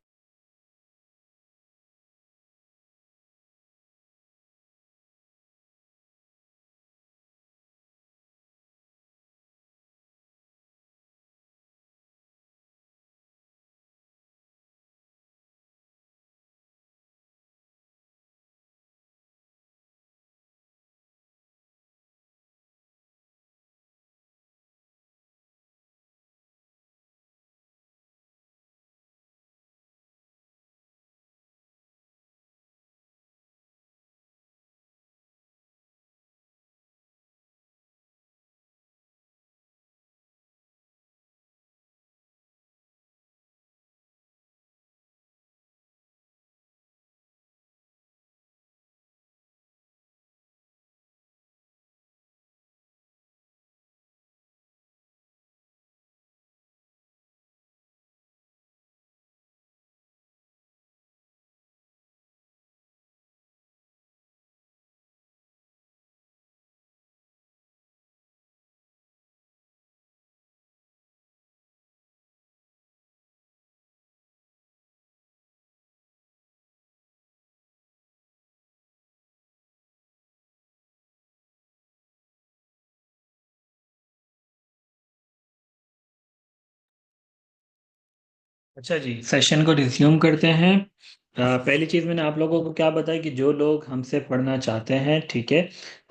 अच्छा जी, सेशन को रिज्यूम करते हैं। पहली चीज़ मैंने आप लोगों को क्या बताया कि जो लोग हमसे पढ़ना चाहते हैं, ठीक है,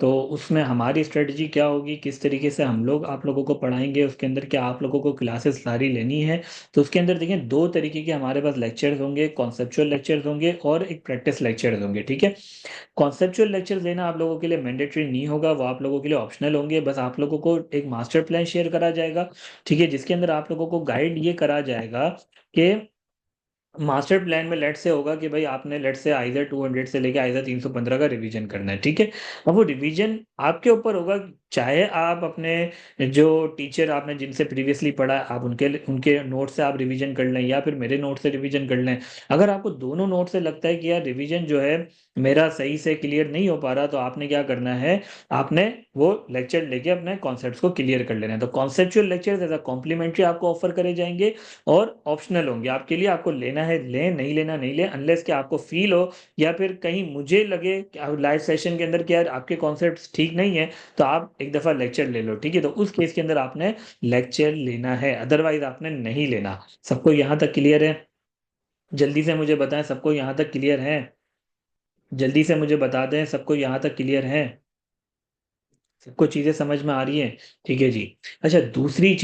तो उसमें हमारी स्ट्रेटजी क्या होगी, किस तरीके से हम लोग आप लोगों को पढ़ाएंगे, उसके अंदर क्या आप लोगों को क्लासेस सारी लेनी है। तो उसके अंदर देखिए दो तरीके के हमारे पास लेक्चर्स होंगे, कॉन्सेप्चुअल लेक्चर्स होंगे और एक प्रैक्टिस लेक्चर्स होंगे, ठीक है। कॉन्सेप्चुअल लेक्चर्स लेना आप लोगों के लिए मैंडेटरी नहीं होगा, वो आप लोगों के लिए ऑप्शनल होंगे। बस आप लोगों को एक मास्टर प्लान शेयर करा जाएगा, ठीक है, जिसके अंदर आप लोगों को गाइड ये करा जाएगा कि मास्टर प्लान में लेट से होगा कि भाई आपने लेट से आइजर 200 से लेके आइजर 315 का रिवीजन करना है, ठीक है। अब वो रिवीजन आपके ऊपर होगा, चाहे आप अपने जो टीचर आपने जिनसे प्रीवियसली पढ़ा है, आप उनके नोट से आप रिवीजन कर लें या फिर मेरे नोट से रिवीजन कर लें। अगर आपको दोनों नोट से लगता है कि यार रिवीजन जो है मेरा सही से क्लियर नहीं हो पा रहा, तो आपने क्या करना है, आपने वो लेक्चर लेके अपने कॉन्सेप्ट्स को क्लियर कर लेना है। तो conceptual lecture as a complimentary आपको ऑफर करे जाएंगे और ऑप्शनल होंगे आपके लिए, आपको लेना है लें, नहीं लेना नहीं लें, अनलेस कि आपको फील हो या फिर कहीं मुझे लगे लाइव सेशन के अंदर कि यार आपके कॉन्सेप्ट्स ठीक नहीं है, तो आप एक दफा लेक्चर ले लो, ठीक है। तो उस केस के अंदर आपने लेक्चर लेना है, अदरवाइज आपने नहीं लेना। सबको यहां तक क्लियर है? जल्दी से मुझे बताएं, सबको यहां तक क्लियर है? जल्दी से मुझे बता दें, सबको यहां तक क्लियर है? सबको चीजें समझ में आ रही हैं? ठीक है जी। अच्छा, दूसरी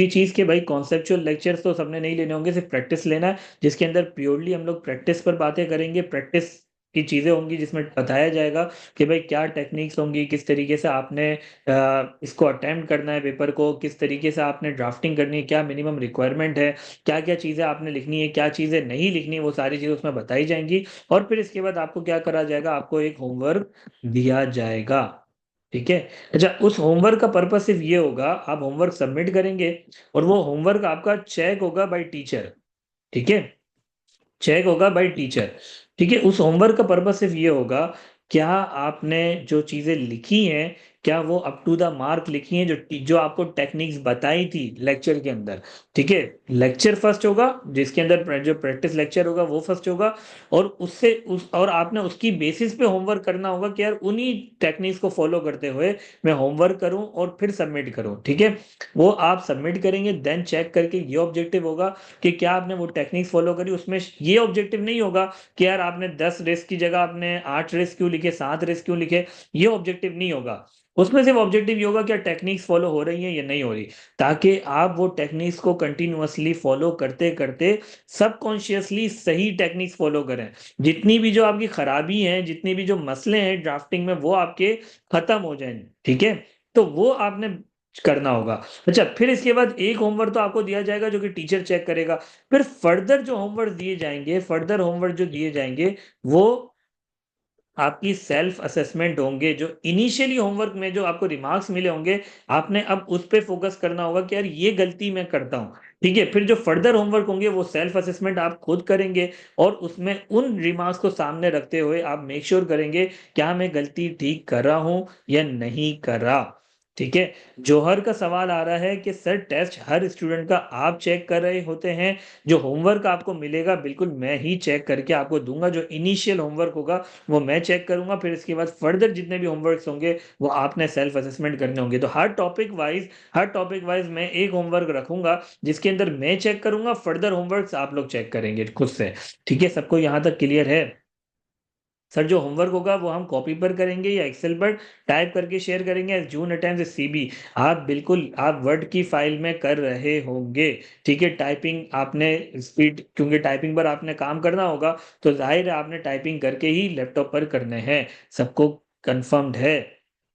चीज के भाई कॉन्सेप्चुअल लेक्चर्स तो सबने नहीं लेने होंगे, सिर्फ प्रैक्टिस लेना है, जिसके अंदर प्योरली हम लोग प्रैक्टिस पर बातें करेंगे। प्रैक्टिस की चीजें होंगी जिसमें बताया जाएगा कि भाई क्या टेक्निक्स होंगी, किस तरीके से आपने इसको अटेम्प्ट करना है पेपर को, किस तरीके से आपने ड्राफ्टिंग करनी है, क्या मिनिमम रिक्वायरमेंट है, क्या क्या चीजें आपने लिखनी है, क्या चीजें नहीं लिखनी, वो सारी चीजें उसमें बताई जाएंगी। और फिर इसके बाद आपको क्या करा जाएगा, आपको एक होमवर्क दिया जाएगा। ठीक है। अच्छा, उस होमवर्क का पर्पस सिर्फ ये होगा, आप होमवर्क सबमिट करेंगे और वो होमवर्क आपका चेक होगा बाय टीचर। ठीक है, चेक होगा बाय टीचर। ठीक है, उस होमवर्क का पर्पस सिर्फ ये होगा, क्या आपने जो चीजें लिखी हैं, क्या वो अप टू द मार्क लिखी हैं, जो आपको टेक्निक्स बताई थी लेक्चर के अंदर। ठीक है, लेक्चर फर्स्ट होगा, जिसके अंदर जो प्रैक्टिस लेक्चर होगा वो फर्स्ट होगा। और उससे उस और आपने उसकी बेसिस पे होमवर्क करना होगा कि यार उन्हीं टेक्निक्स को फॉलो करते हुए मैं होमवर्क करूं और फिर सबमिट करूं। ठीक है, वो आप सबमिट करेंगे, देन चेक करके ये ऑब्जेक्टिव होगा कि क्या आपने वो टेक्निक फॉलो करी। उसमें ये ऑब्जेक्टिव नहीं होगा कि यार आपने 10 रेस की जगह आपने 8 रेस क्यों लिखे, 7 रेस क्यों लिखे। ये ऑब्जेक्टिव नहीं होगा। उसमें सिर्फ ऑब्जेक्टिव ये होगा क्या टेक्निक्स फॉलो हो रही है या नहीं हो रही, ताकि आप वो टेक्निक्स को कंटिन्यूअसली फॉलो करते करते सबकॉन्शियसली सही टेक्निक्स फॉलो करें। जितनी भी जो आपकी खराबी है, जितनी भी जो मसले हैं ड्राफ्टिंग में, वो आपके खत्म हो जाएं। ठीक है, तो वो आपने करना होगा। अच्छा, फिर इसके बाद एक होमवर्क तो आपको दिया जाएगा जो कि टीचर चेक करेगा। फिर फर्दर जो होमवर्क दिए जाएंगे, फर्दर होमवर्क जो दिए जाएंगे, वो आपकी सेल्फ असेसमेंट होंगे। जो इनिशियली होमवर्क में जो आपको रिमार्क्स मिले होंगे, आपने अब उस पे फोकस करना होगा कि यार ये गलती मैं करता हूँ। ठीक है, फिर जो फर्दर होमवर्क होंगे वो सेल्फ असेसमेंट आप खुद करेंगे, और उसमें उन रिमार्क्स को सामने रखते हुए आप मेक श्योर करेंगे क्या मैं गलती ठीक कर रहा हूं या नहीं कर रहा। ठीक है। जौहर का सवाल आ रहा है कि सर टेस्ट हर स्टूडेंट का आप चेक कर रहे होते हैं, जो होमवर्क आपको मिलेगा बिल्कुल मैं ही चेक करके आपको दूंगा। जो इनिशियल होमवर्क होगा वो मैं चेक करूंगा, फिर इसके बाद फर्दर जितने भी होमवर्क्स होंगे वो आपने सेल्फ असेसमेंट करने होंगे। तो हर टॉपिक वाइज मैं एक होमवर्क रखूंगा जिसके अंदर मैं चेक करूंगा, फर्दर होमवर्क्स आप लोग चेक करेंगे खुद से। ठीक है, सबको यहां तक क्लियर है। सर जो होमवर्क होगा वो हम कॉपी पर करेंगे या एक्सेल पर टाइप करके शेयर करेंगे एज जून अटेम्प्ट सीबी। आप बिल्कुल आप वर्ड की फाइल में कर रहे होंगे। ठीक है, टाइपिंग आपने स्पीड, क्योंकि टाइपिंग पर आपने काम करना होगा, तो जाहिर है आपने टाइपिंग करके ही लैपटॉप पर करने हैं। सबको कंफर्म्ड है।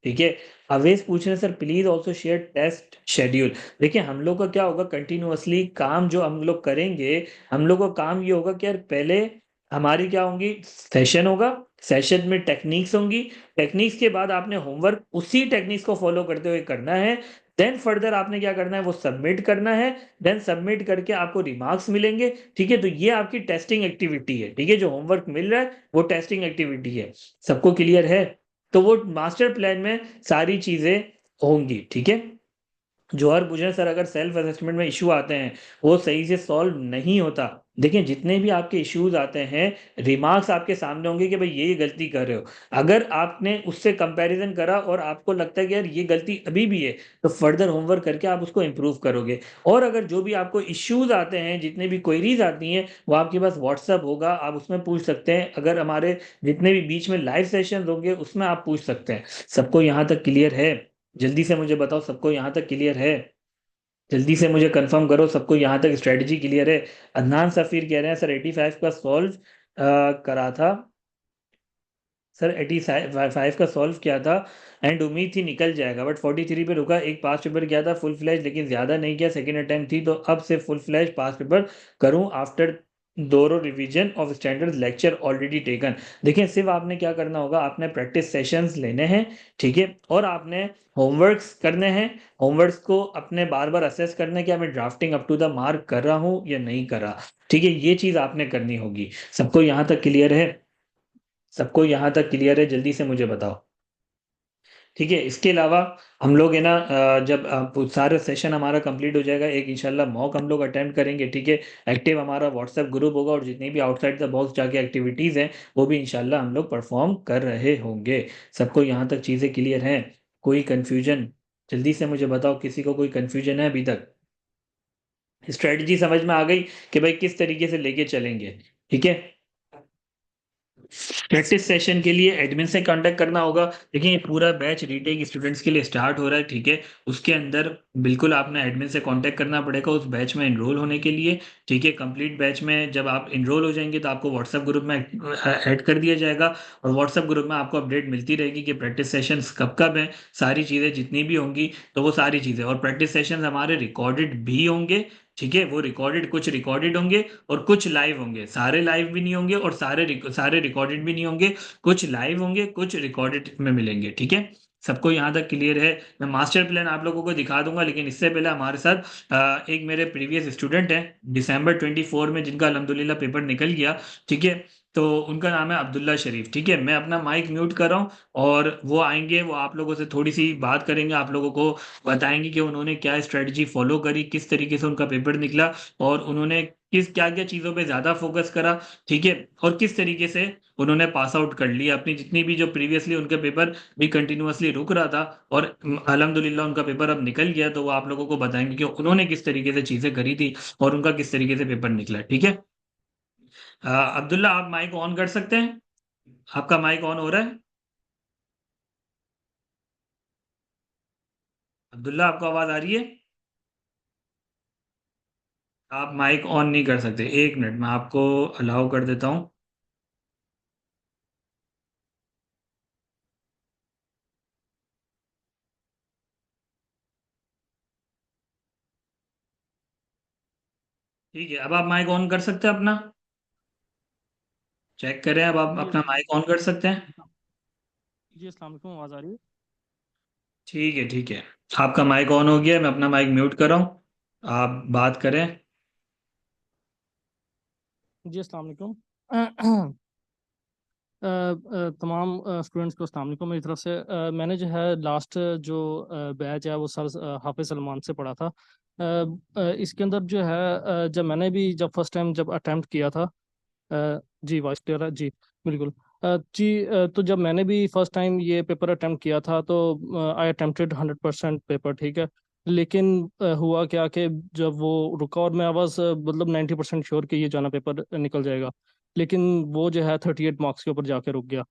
ठीक है। अवेश पूछ रहे हैं sir please also share test schedule. देखिए हम लोग का क्या होगा, कंटिन्यूअसली काम जो हम लोग करेंगे, हम लोग का काम ये होगा कि यार पहले हमारी क्या होंगी, सेशन होगा, सेशन में टेक्निक्स होंगी, टेक्निक्स के बाद आपने होमवर्क उसी टेक्निक्स को फॉलो करते हुए करना है। देन फर्दर आपने क्या करना है, वो सबमिट करना है। देन सबमिट करके आपको रिमार्क्स मिलेंगे। ठीक है, तो ये आपकी टेस्टिंग एक्टिविटी है। ठीक है, जो होमवर्क मिल रहा है वो टेस्टिंग एक्टिविटी है। सबको क्लियर है। तो वो मास्टर प्लान में सारी चीजें होंगी। ठीक है। जौहर पूछ रहे हैं सर अगर सेल्फ असेसमेंट में इशू आते हैं, वो सही से सॉल्व नहीं होता। देखिए जितने भी आपके इश्यूज आते हैं, रिमार्क्स आपके सामने होंगे कि भाई ये गलती कर रहे हो। अगर आपने उससे कंपैरिजन करा और आपको लगता है कि यार ये गलती अभी भी है, तो फर्दर होमवर्क करके आप उसको इम्प्रूव करोगे। और अगर जो भी आपको इश्यूज आते हैं, जितने भी क्वेरीज आती हैं, वो आपके पास व्हाट्सअप होगा, आप उसमें पूछ सकते हैं। अगर हमारे जितने भी बीच में लाइव सेशन होंगे उसमें आप पूछ सकते हैं। सबको यहाँ तक क्लियर है? जल्दी से मुझे बताओ, सबको यहाँ तक क्लियर है? जल्दी से मुझे कंफर्म करो, सबको यहाँ तक स्ट्रेटजी क्लियर है? अदनान सफीर कह रहे हैं सर 85 का सॉल्व करा था। सर 85 का सॉल्व किया था एंड उम्मीद थी निकल जाएगा, बट 43 पे रुका। एक पास पेपर किया था फुल फ्लैश, लेकिन ज्यादा नहीं किया, सेकेंड अटेम्प्ट थी, तो अब से फुल फ्लैश पास पेपर करूं आफ्टर दोनों revision of standard lecture already taken. देखिए सिर्फ आपने क्या करना होगा, आपने प्रैक्टिस सेशंस लेने हैं। ठीक है, और आपने होमवर्क्स करने हैं। होमवर्क्स को अपने बार बार असेस करना है कि मैं drafting up to the mark कर रहा हूं या नहीं कर रहा। ठीक है, ये चीज आपने करनी होगी। सबको यहां तक क्लियर है? सबको यहाँ तक क्लियर है? जल्दी से मुझे बताओ। ठीक है, इसके अलावा हम लोग है ना, जब सारा सेशन हमारा कंप्लीट हो जाएगा, एक इंशाल्लाह मॉक हम लोग अटेम्प्ट करेंगे। ठीक है, एक्टिव हमारा व्हाट्सएप ग्रुप होगा, और जितनी भी आउटसाइड द बॉक्स जाके एक्टिविटीज़ हैं वो भी इंशाल्लाह हम लोग परफॉर्म कर रहे होंगे। सबको यहाँ तक चीज़ें क्लियर हैं? कोई कन्फ्यूजन? जल्दी से मुझे बताओ, किसी को कोई कन्फ्यूजन है अभी तक? स्ट्रेटजी समझ में आ गई कि भाई किस तरीके से लेके चलेंगे? ठीक है। प्रैक्टिस सेशन के लिए एडमिन से कांटेक्ट करना होगा। देखिए ये पूरा बैच रीटेक स्टूडेंट्स के लिए स्टार्ट हो रहा है, ठीक है। उसके अंदर बिल्कुल आपने एडमिन से कांटेक्ट करना पड़ेगा उस बैच में एनरोल होने के लिए, ठीक है। कंप्लीट बैच में जब आप एनरोल हो जाएंगे तो आपको व्हाट्सएप ग्रुप में ऐड कर दिया जाएगा, और व्हाट्सएप ग्रुप में आपको अपडेट मिलती रहेगी कि प्रैक्टिस सेशंस कब कब हैं, सारी चीज़ें जितनी भी होंगी। तो वो सारी चीज़ें, और प्रैक्टिस सेशंस हमारे रिकॉर्डेड भी होंगे, ठीक है। वो रिकॉर्डेड, कुछ रिकॉर्डेड होंगे और कुछ लाइव होंगे। सारे लाइव भी नहीं होंगे और सारे रिकॉर्डेड भी नहीं होंगे। कुछ लाइव होंगे, कुछ रिकॉर्डेड में मिलेंगे, ठीक है। सबको यहाँ तक क्लियर है? मैं मास्टर प्लान आप लोगों को दिखा दूंगा, लेकिन इससे पहले हमारे साथ एक मेरे प्रीवियस स्टूडेंट हैं दिसंबर 24 में, जिनका अल्हम्दुलिल्लाह पेपर निकल गया, ठीक है। तो उनका नाम है अब्दुल्ला शरीफ, ठीक है। मैं अपना माइक म्यूट कर रहा हूँ, और वो आएंगे, वो आप लोगों से थोड़ी सी बात करेंगे, आप लोगों को बताएंगे कि उन्होंने क्या स्ट्रेटजी फॉलो करी, किस तरीके से उनका पेपर निकला, और उन्होंने किस क्या क्या चीज़ों पे ज़्यादा फोकस करा, ठीक है। और किस तरीके से उन्होंने पास आउट कर लिया अपनी जितनी भी, जो प्रीवियसली उनके पेपर भी कंटिन्यूअसली रुक रहा था, और अल्हम्दुलिल्लाह उनका पेपर अब निकल गया। तो वो आप लोगों को बताएंगे कि उन्होंने किस तरीके से चीज़ें करी थी और उनका किस तरीके से पेपर निकला, ठीक है। अब्दुल्ला आप माइक ऑन कर सकते हैं? आपका माइक ऑन हो रहा है? अब्दुल्ला आपको आवाज़ आ रही है? आप माइक ऑन नहीं कर सकते, एक मिनट मैं आपको अलाउ कर देता हूँ। ठीक है, अब आप माइक ऑन कर सकते हैं अपना। चेक करें, अब आप जी अपना माइक ऑन कर सकते हैं। जी अस्सलाम वालेकुम, आवाज़ आ रही है? ठीक है, ठीक है। आपका माइक ऑन हो गया है, मैं अपना माइक म्यूट कर रहा हूँ, आप बात करें। जी अस्सलाम वालेकुम। तमाम स्टूडेंट्स को अस्सलाम वालेकुम मेरी तरफ से। मैंने जो है लास्ट जो बैच है वो सर हाफिज़ सलमान से पढ़ा था। इसके अंदर जो है जब फर्स्ट टाइम जब अटेम्प्ट किया था। जी वॉइस क्लियर है जी? बिल्कुल। जी तो जब मैंने भी फर्स्ट टाइम ये पेपर अटेम्प्ट किया था तो आई अटेम्प्टेड 100% पेपर, ठीक है। लेकिन हुआ क्या कि जब वो रुका और मैं आवाज मतलब 90% श्योर कि ये जाना पेपर निकल जाएगा, लेकिन वो जो है 38 मार्क्स के ऊपर जाके रुक गया।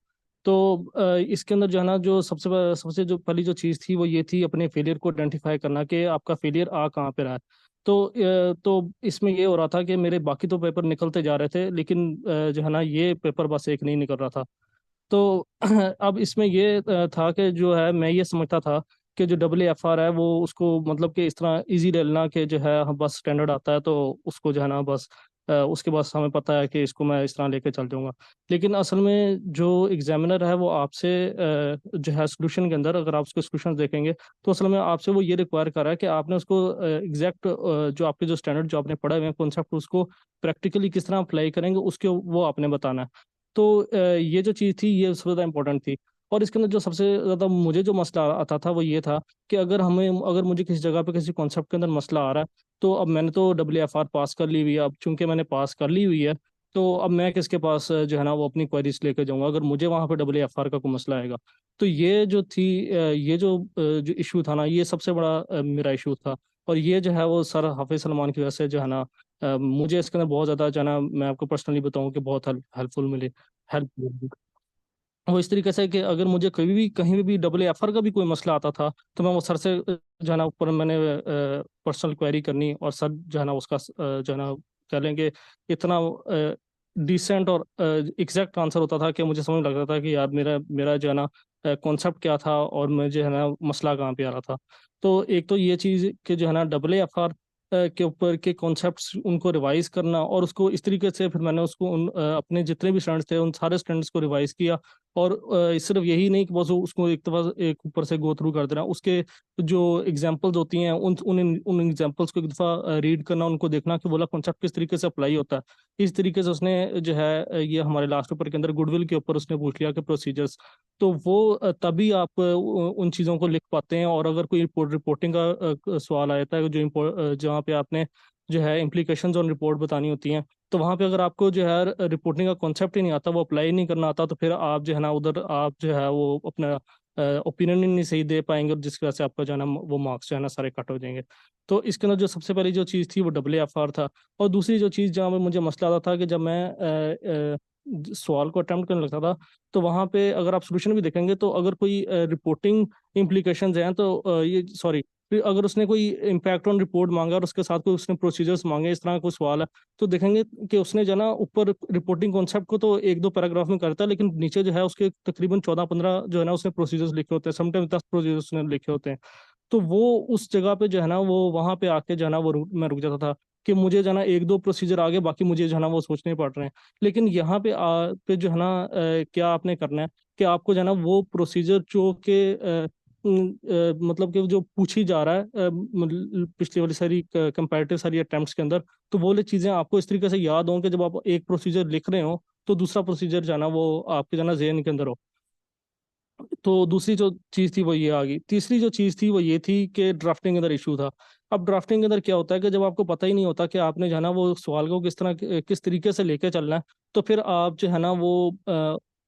तो इसके अंदर जो है ना, जो सबसे जो पहली जो चीज़ थी वो ये थी अपने फेलियर को आइडेंटिफाई करना कि आपका फेलियर आ कहाँ पे रहा है। तो इसमें ये हो रहा था कि मेरे बाकी तो पेपर निकलते जा रहे थे, लेकिन जो है ना ये पेपर बस एक नहीं निकल रहा था। तो अब इसमें ये था कि जो है मैं ये समझता था कि जो WFR है वो उसको मतलब कि इस तरह इजी ले लेना कि जो है हम बस स्टैंडर्ड आता है तो उसको जो है ना बस उसके बाद हमें पता है कि इसको मैं इस तरह लेके चल जाऊंगा। लेकिन असल में जो एग्जामिनर है वो आपसे जो है सोल्यूशन के अंदर अगर आप उसके सोल्यूशन देखेंगे तो असल में आपसे वो ये रिक्वायर कर रहा है कि आपने उसको एग्जैक्ट जो आपके जो स्टैंडर्ड जो आपने पढ़े हुए हैं कॉन्सेप्ट उसको प्रैक्टिकली किस तरह अप्लाई करेंगे उसके वो आपने बताना है। तो ये जो चीज़ थी ये सबसे ज़्यादा इंपॉर्टेंट थी। और इसके अंदर जो सबसे ज़्यादा मुझे जो मसला आता था वो ये था कि अगर मुझे किसी जगह पे किसी कॉन्सेप्ट के अंदर मसला आ रहा है, तो अब मैंने तो WFR पास कर ली हुई है, अब चूंकि मैंने पास कर ली हुई है तो अब मैं किसके पास जो है ना वो अपनी क्वेरीज लेके जाऊंगा अगर मुझे वहाँ पे WFR का कोई मसला आएगा। तो ये जो थी जो इशू था ना ये सबसे बड़ा मेरा इशू था। और ये जो है वो सर हाफिज सलमान की वजह से जो है ना मुझे इसके अंदर बहुत ज़्यादा जो है ना मैं आपको पर्सनली बताऊं कि बहुत हेल्पफुल मिली, हेल्प। वो इस तरीके से कि अगर मुझे कभी भी कहीं भी WFR का भी कोई मसला आता था तो मैं वो सर से जो है ना ऊपर मैंने पर्सनल क्वेरी करनी, और सर जो है ना उसका जो है ना कह लेंगे इतना डिसेंट और एग्जैक्ट आंसर होता था कि मुझे समझ लगता था कि यार मेरा मेरा जो है ना कॉन्सेप्ट क्या था और मुझे है ना मसला कहाँ पे आ रहा था। तो एक तो ये चीज़ कि जो है ना WFR के ऊपर के कॉन्सेप्ट्स उनको रिवाइज करना, और उसको इस तरीके से फिर मैंने उसको अपने जितने भी स्टूडेंट्स थे उन सारे स्टूडेंट्स को रिवाइज किया। और सिर्फ यही नहीं कि बस उसको एक दफा एक ऊपर से गो थ्रू कर देना, उसके जो एग्जांपल्स होती हैं उन उन उन एग्जांपल्स को एक दफा रीड करना, उनको देखना कि बोला कॉन्सेप्ट किस तरीके से अप्लाई होता है। इस तरीके से उसने जो है ये हमारे लास्ट पेपर के अंदर गुडविल के ऊपर उसने पूछ लिया कि प्रोसीजर्स। तो वो तभी आप उन चीज़ों को लिख पाते हैं। और अगर कोई रिपोर्टिंग का सवाल आता है जहाँ पे आपने जो है इम्प्लीकेशंस और रिपोर्ट बतानी होती हैं, तो वहाँ पे अगर आपको जो है रिपोर्टिंग का कॉन्सेप्ट ही नहीं आता, वो अप्लाई नहीं करना आता, तो फिर आप जो है ना उधर आप जो है वो अपना ओपिनियन ही नहीं सही दे पाएंगे, और जिसकी वजह से आपका जो है ना वो मार्क्स जो है ना सारे कट हो जाएंगे। तो इसके अंदर जो सबसे पहली जो चीज़ थी वो WFR था। और दूसरी जो चीज़ जहाँ पे मुझे मसला आता था कि जब मैं सवाल को अटेम्प्ट करने लगता था, तो वहाँ पे अगर आप सोल्यूशन भी देखेंगे तो अगर कोई रिपोर्टिंग इम्प्लीकेशंस हैं तो ये सॉरी, अगर उसने कोई इम्पैक्ट ऑन रिपोर्ट मांगा और उसके साथ कोई उसने प्रोसीजर्स मांगे, इस तरह का कोई सवाल है, तो देखेंगे कि उसने जो है ना ऊपर रिपोर्टिंग कॉन्सेप्ट को तो एक दो पैराग्राफ में करता है, लेकिन नीचे जो है उसके तकरीबन 14-15 जो है ना उसने प्रोसीजर्स लिखे होते हैं, समटाइम्स 10 प्रोसीजर्स उसने लिखे होते हैं। तो वो उस जगह पे जो है ना वो वहां पे आके जो है ना मैं रुक जाता था कि मुझे जो है ना एक दो प्रोसीजर आगे, बाकी मुझे जो है ना वो सोचने पड़ रहे हैं। लेकिन यहाँ पे पे जो है ना क्या आपने करना है कि आपको जो है ना वो प्रोसीजर जो के मतलब कि जो पूछी जा रहा है पिछली वाली सारी कंपैरेटिव सारी अटेम्प्ट्स के अंदर, तो वो वाली चीज़ें आपको इस तरीके से याद हों कि जब आप एक प्रोसीजर लिख रहे हो तो दूसरा प्रोसीजर जो है ना वो आपके जो है ना जेहन के अंदर हो। तो दूसरी जो चीज थी वो ये आ गई। तीसरी जो चीज थी वो ये थी कि ड्राफ्टिंग के अंदर इशू था। अब ड्राफ्टिंग के अंदर क्या होता है कि जब आपको पता ही नहीं होता कि आपने जो है ना वो सवाल को किस तरीके से लेके चलना है, तो फिर आप जो है ना वो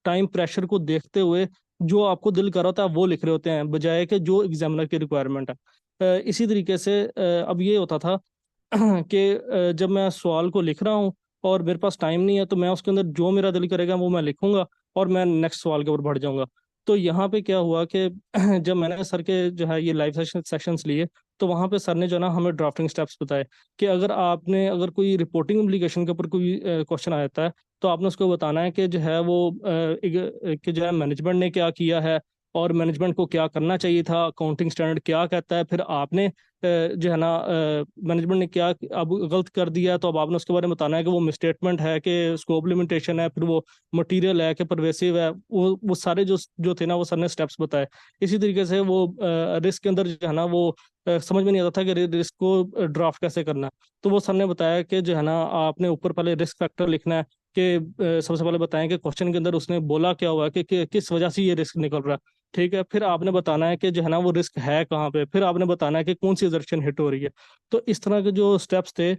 टाइम प्रेशर को देखते हुए जो आपको दिल कर रहा होता है वो लिख रहे होते हैं, बजाय कि जो एग्जामिनर की रिक्वायरमेंट है। इसी तरीके से अब ये होता था कि जब मैं सवाल को लिख रहा हूँ और मेरे पास टाइम नहीं है, तो मैं उसके अंदर जो मेरा दिल करेगा वो मैं लिखूंगा और मैं नेक्स्ट सवाल के ऊपर बढ़ जाऊंगा। तो यहाँ पे क्या हुआ कि जब मैंने सर के जो है ये लाइव सेशंस लिए, तो वहाँ पे सर ने जो है ना हमें ड्राफ्टिंग स्टेप्स बताए कि अगर कोई रिपोर्टिंग एप्लीकेशन के ऊपर कोई क्वेश्चन आ जाता है, तो आपने उसको बताना है कि जो है वो कि जो है मैनेजमेंट ने क्या किया है और मैनेजमेंट को क्या करना चाहिए था, अकाउंटिंग स्टैंडर्ड क्या कहता है, फिर आपने जो है ना मैनेजमेंट ने क्या अब गलत कर दिया है, तो अब आपने उसके बारे में बताना है कि वो मिसस्टेटमेंट है कि स्कोप लिमिटेशन है, फिर वो मटेरियल है कि परवेसिव है। वो सारे जो जो थे ना वो सर ने स्टेप्स बताए। इसी तरीके से वो रिस्क के अंदर जो है ना वो समझ में नहीं आता था कि रिस्क को ड्राफ्ट कैसे करना है। तो वो सर ने बताया कि जो है ना आपने ऊपर पहले रिस्क फैक्टर लिखना है कि सबसे पहले बताएं कि क्वेश्चन के अंदर उसने बोला क्या हुआ है कि किस वजह से ये रिस्क निकल रहा है। ठीक है, फिर आपने बताना है कि जो है ना वो रिस्क है कहाँ पे, फिर आपने बताना है कि कौन सी एजर्शन हिट हो रही है। तो इस तरह के जो स्टेप्स थे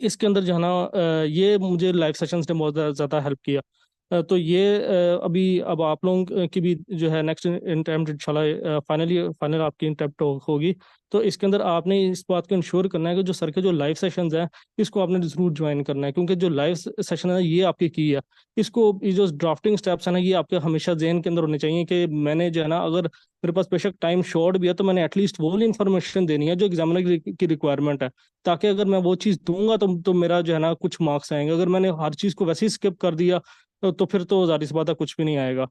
इसके अंदर जो है ना ये मुझे लाइव सेशंस ने बहुत ज़्यादा हेल्प किया। तो ये अभी अब आप लोगों की भी जो है नेक्स्ट अटेम्प्ट इंशाल्लाह फाइनल आपकी अटेम्प्ट होगी। तो इसके अंदर आपने इस बात को इंश्योर करना है कि जो सर के जो लाइव सेशंस हैं इसको आपने जरूर ज्वाइन करना है, क्योंकि जो लाइव सेशन है ये आपकी की है। इसको ये जो ड्राफ्टिंग स्टेप्स है ना ये आपके हमेशा जहन के अंदर होने चाहिए कि मैंने जो है ना अगर मेरे पास बेशक टाइम शॉर्ट भी है तो मैंने एटलीस्ट वो वाली इंफॉर्मेशन देनी है जो एग्जामिनर की रिक्वायरमेंट है, ताकि अगर मैं वो चीज़ दूंगा तो मेरा जो है ना कुछ मार्क्स आएंगे। अगर मैंने हर चीज़ को वैसे ही स्किप कर दिया तो फिर तो जाहिर सी बात है कुछ भी नहीं आएगा।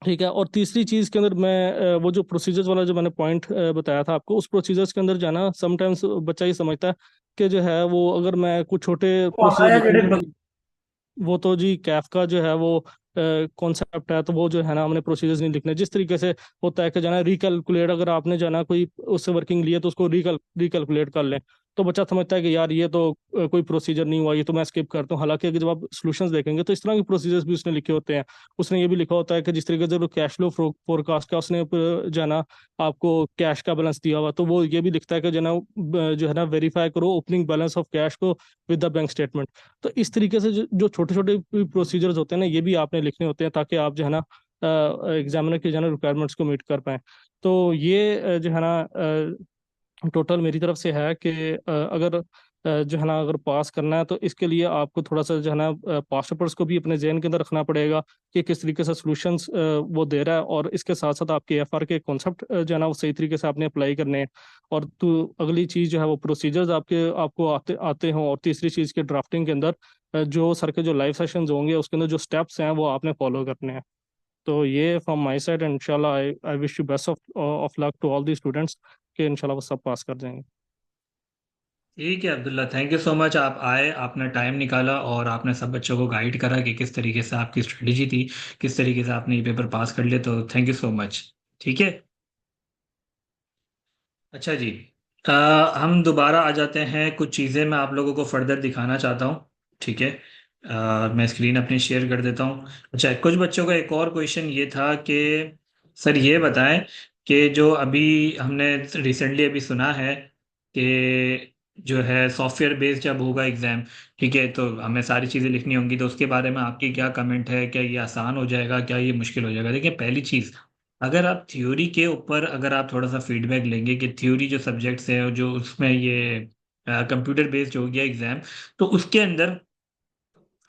ठीक है, और तीसरी चीज़ के अंदर मैं वो जो प्रोसीजर्स वाला जो मैंने पॉइंट बताया था आपको, उस प्रोसीजर्स के अंदर जो है ना समटाइम्स बच्चा ये समझता है कि जो है वो अगर मैं कुछ छोटे प्रोसीजर लिखूंगा, वो तो जी कैफ का जो है वो कॉन्सेप्ट है, तो वो जो है ना हमने प्रोसीजर्स नहीं लिखने। जिस तरीके से होता है कि जो है ना रिकैलकुलेट, अगर आपने जो है ना कोई उससे वर्किंग लिया तो उसको रिकैलकुलेट कर लें, तो बच्चा समझता है कि यार ये तो कोई प्रोसीजर नहीं हुआ, ये तो मैं स्किप करता हूँ। हालांकि अगर जब आप सॉल्यूशंस देखेंगे तो इस तरह के प्रोसीजर्स भी उसने लिखे होते हैं। उसने ये भी लिखा होता है कि जिस तरीके से कैश फ्लो फोरकास्ट का उसने जो है ना आपको कैश का बैलेंस दिया हुआ, तो वो ये भी लिखता है कि जो है ना वेरीफाई करो ओपनिंग बैलेंस ऑफ कैश को विद द बैंक स्टेटमेंट। तो इस तरीके से जो छोटे छोटे प्रोसीजर्स होते हैं ना ये भी आपने लिखने होते हैं, ताकि आप जो है ना एग्जामिनर की जो है ना रिक्वायरमेंट्स को मीट कर पाएं। तो ये जो है ना टोटल मेरी तरफ से है कि अगर जो है ना अगर पास करना है तो इसके लिए आपको थोड़ा सा जो है ना पास्ट पेपर्स को भी अपने जहन के अंदर रखना पड़ेगा कि किस तरीके से सॉल्यूशंस वो दे रहा है, और इसके साथ साथ आपके एफआर के कॉन्सेप्ट जो है ना वो सही तरीके से आपने अप्लाई करने हैं। और तो अगली चीज़ जो है वो प्रोसीजर्स आपको आते आते हों, और तीसरी चीज़ के ड्राफ्टिंग के अंदर जो सर के जो लाइव सेशंस होंगे उसके अंदर जो स्टेप्स हैं वो आपने फॉलो करने हैं। तो ये फ्रॉम माय साइड, एंड इंशाल्लाह I wish you best of luck to all the students कि इंशाल्लाह वो सब पास कर जाएंगे। ठीक है Abdullah, thank you so much. आप आए, आपने टाइम निकाला और आपने सब बच्चों को गाइड करा कि किस तरीके से आपकी स्ट्रेटेजी थी, किस तरीके से आपने ये पेपर पास कर लिया, तो थैंक यू सो मच। ठीक है। अच्छा जी, अ, हम दोबारा आ जाते हैं। कुछ चीज़ें मैं आप लोगों को फर्दर दिखाना चाहता हूँ। ठीक है, मैं स्क्रीन अपनी शेयर कर देता हूँ। अच्छा, कुछ बच्चों का एक और क्वेश्चन ये था कि सर ये बताएं कि जो अभी हमने रिसेंटली अभी सुना है कि जो है सॉफ्टवेयर बेस्ड जब होगा एग्ज़ाम, ठीक है, तो हमें सारी चीज़ें लिखनी होंगी, तो उसके बारे में आपकी क्या कमेंट है? क्या ये आसान हो जाएगा, क्या ये मुश्किल हो जाएगा? देखिए, पहली चीज़, अगर आप थ्योरी के ऊपर अगर आप थोड़ा सा फीडबैक लेंगे कि थ्योरी जो सब्जेक्ट्स है और जो उसमें ये कंप्यूटर बेस्ड हो गया एग्जाम, तो उसके अंदर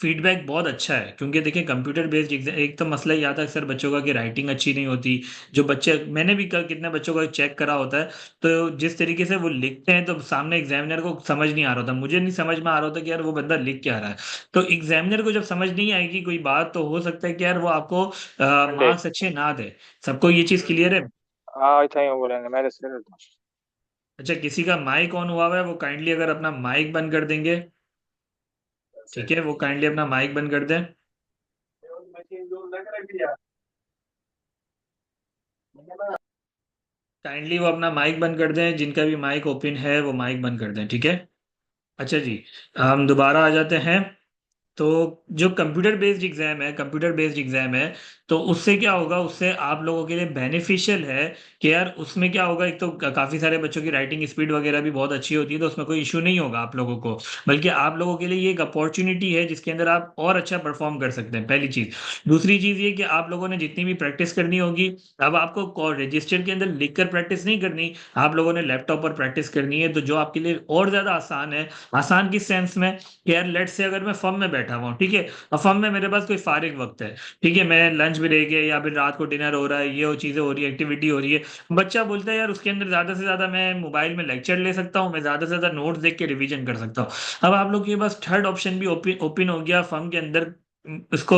फीडबैक बहुत अच्छा है, क्योंकि देखिए कंप्यूटर बेस्ड एग्जाम, एक तो मसला ये आता है अक्सर बच्चों का कि राइटिंग अच्छी नहीं होती। जो बच्चे, मैंने भी कितने बच्चों का चेक करा होता है, तो जिस तरीके से वो लिखते हैं तो सामने एग्जामिनर को समझ नहीं आ रहा होता, मुझे नहीं समझ में आ रहा होता कि यार वो बंदा लिख क्या रहा है। तो एग्जामिनर को जब समझ नहीं आएगी कोई बात, तो हो सकता है कि यार वो आपको मंडे। मार्क्स अच्छे ना दे। सबको ये चीज क्लियर है? हाँ अच्छा ही बोलेंगे मैं जैसे तो। अच्छा, किसी का माइक ऑन हुआ है वो काइंडली अगर अपना माइक बंद कर देंगे। ठीक है, वो काइंडली अपना माइक बंद कर दें। काइंडली वो अपना माइक बंद कर दें, जिनका भी माइक ओपन है वो माइक बंद कर दें, ठीक है। अच्छा जी, हम दोबारा आ जाते हैं। तो जो कंप्यूटर बेस्ड एग्जाम है, तो उससे क्या होगा, उससे आप लोगों के लिए बेनिफिशियल है कि यार उसमें क्या होगा, एक तो काफी सारे बच्चों की राइटिंग स्पीड वगैरह भी बहुत अच्छी होती है, तो उसमें कोई इशू नहीं होगा आप लोगों को। बल्कि आप लोगों के लिए ये एक अपॉर्चुनिटी है जिसके अंदर आप और अच्छा परफॉर्म कर सकते हैं, पहली चीज। दूसरी चीज ये कि आप लोगों ने जितनी भी प्रैक्टिस करनी होगी, अब आपको रजिस्टर के अंदर लिख कर प्रैक्टिस नहीं करनी, आप लोगों ने लैपटॉप पर प्रैक्टिस करनी है, तो जो आपके लिए और ज्यादा आसान है। आसान किस सेंस में कि यार लेट से अगर मैं फर्म में बैठा हुआ हूँ, ठीक है, और फर्म में मेरे पास कोई फारिग वक्त है, ठीक है, मैं लंच ब्रेक है या फिर रात को डिनर हो रहा है, ये वो चीजें हो रही है, एक्टिविटी हो रही है, बच्चा बोलता है यार उसके अंदर ज्यादा से ज्यादा मैं मोबाइल में लेक्चर ले सकता हूँ, मैं ज्यादा से ज्यादा नोट्स देख के रिवीजन कर सकता हूँ। अब आप लोग के पास थर्ड ऑप्शन भी ओपन ओपन हो गया फर्म के अंदर, उसको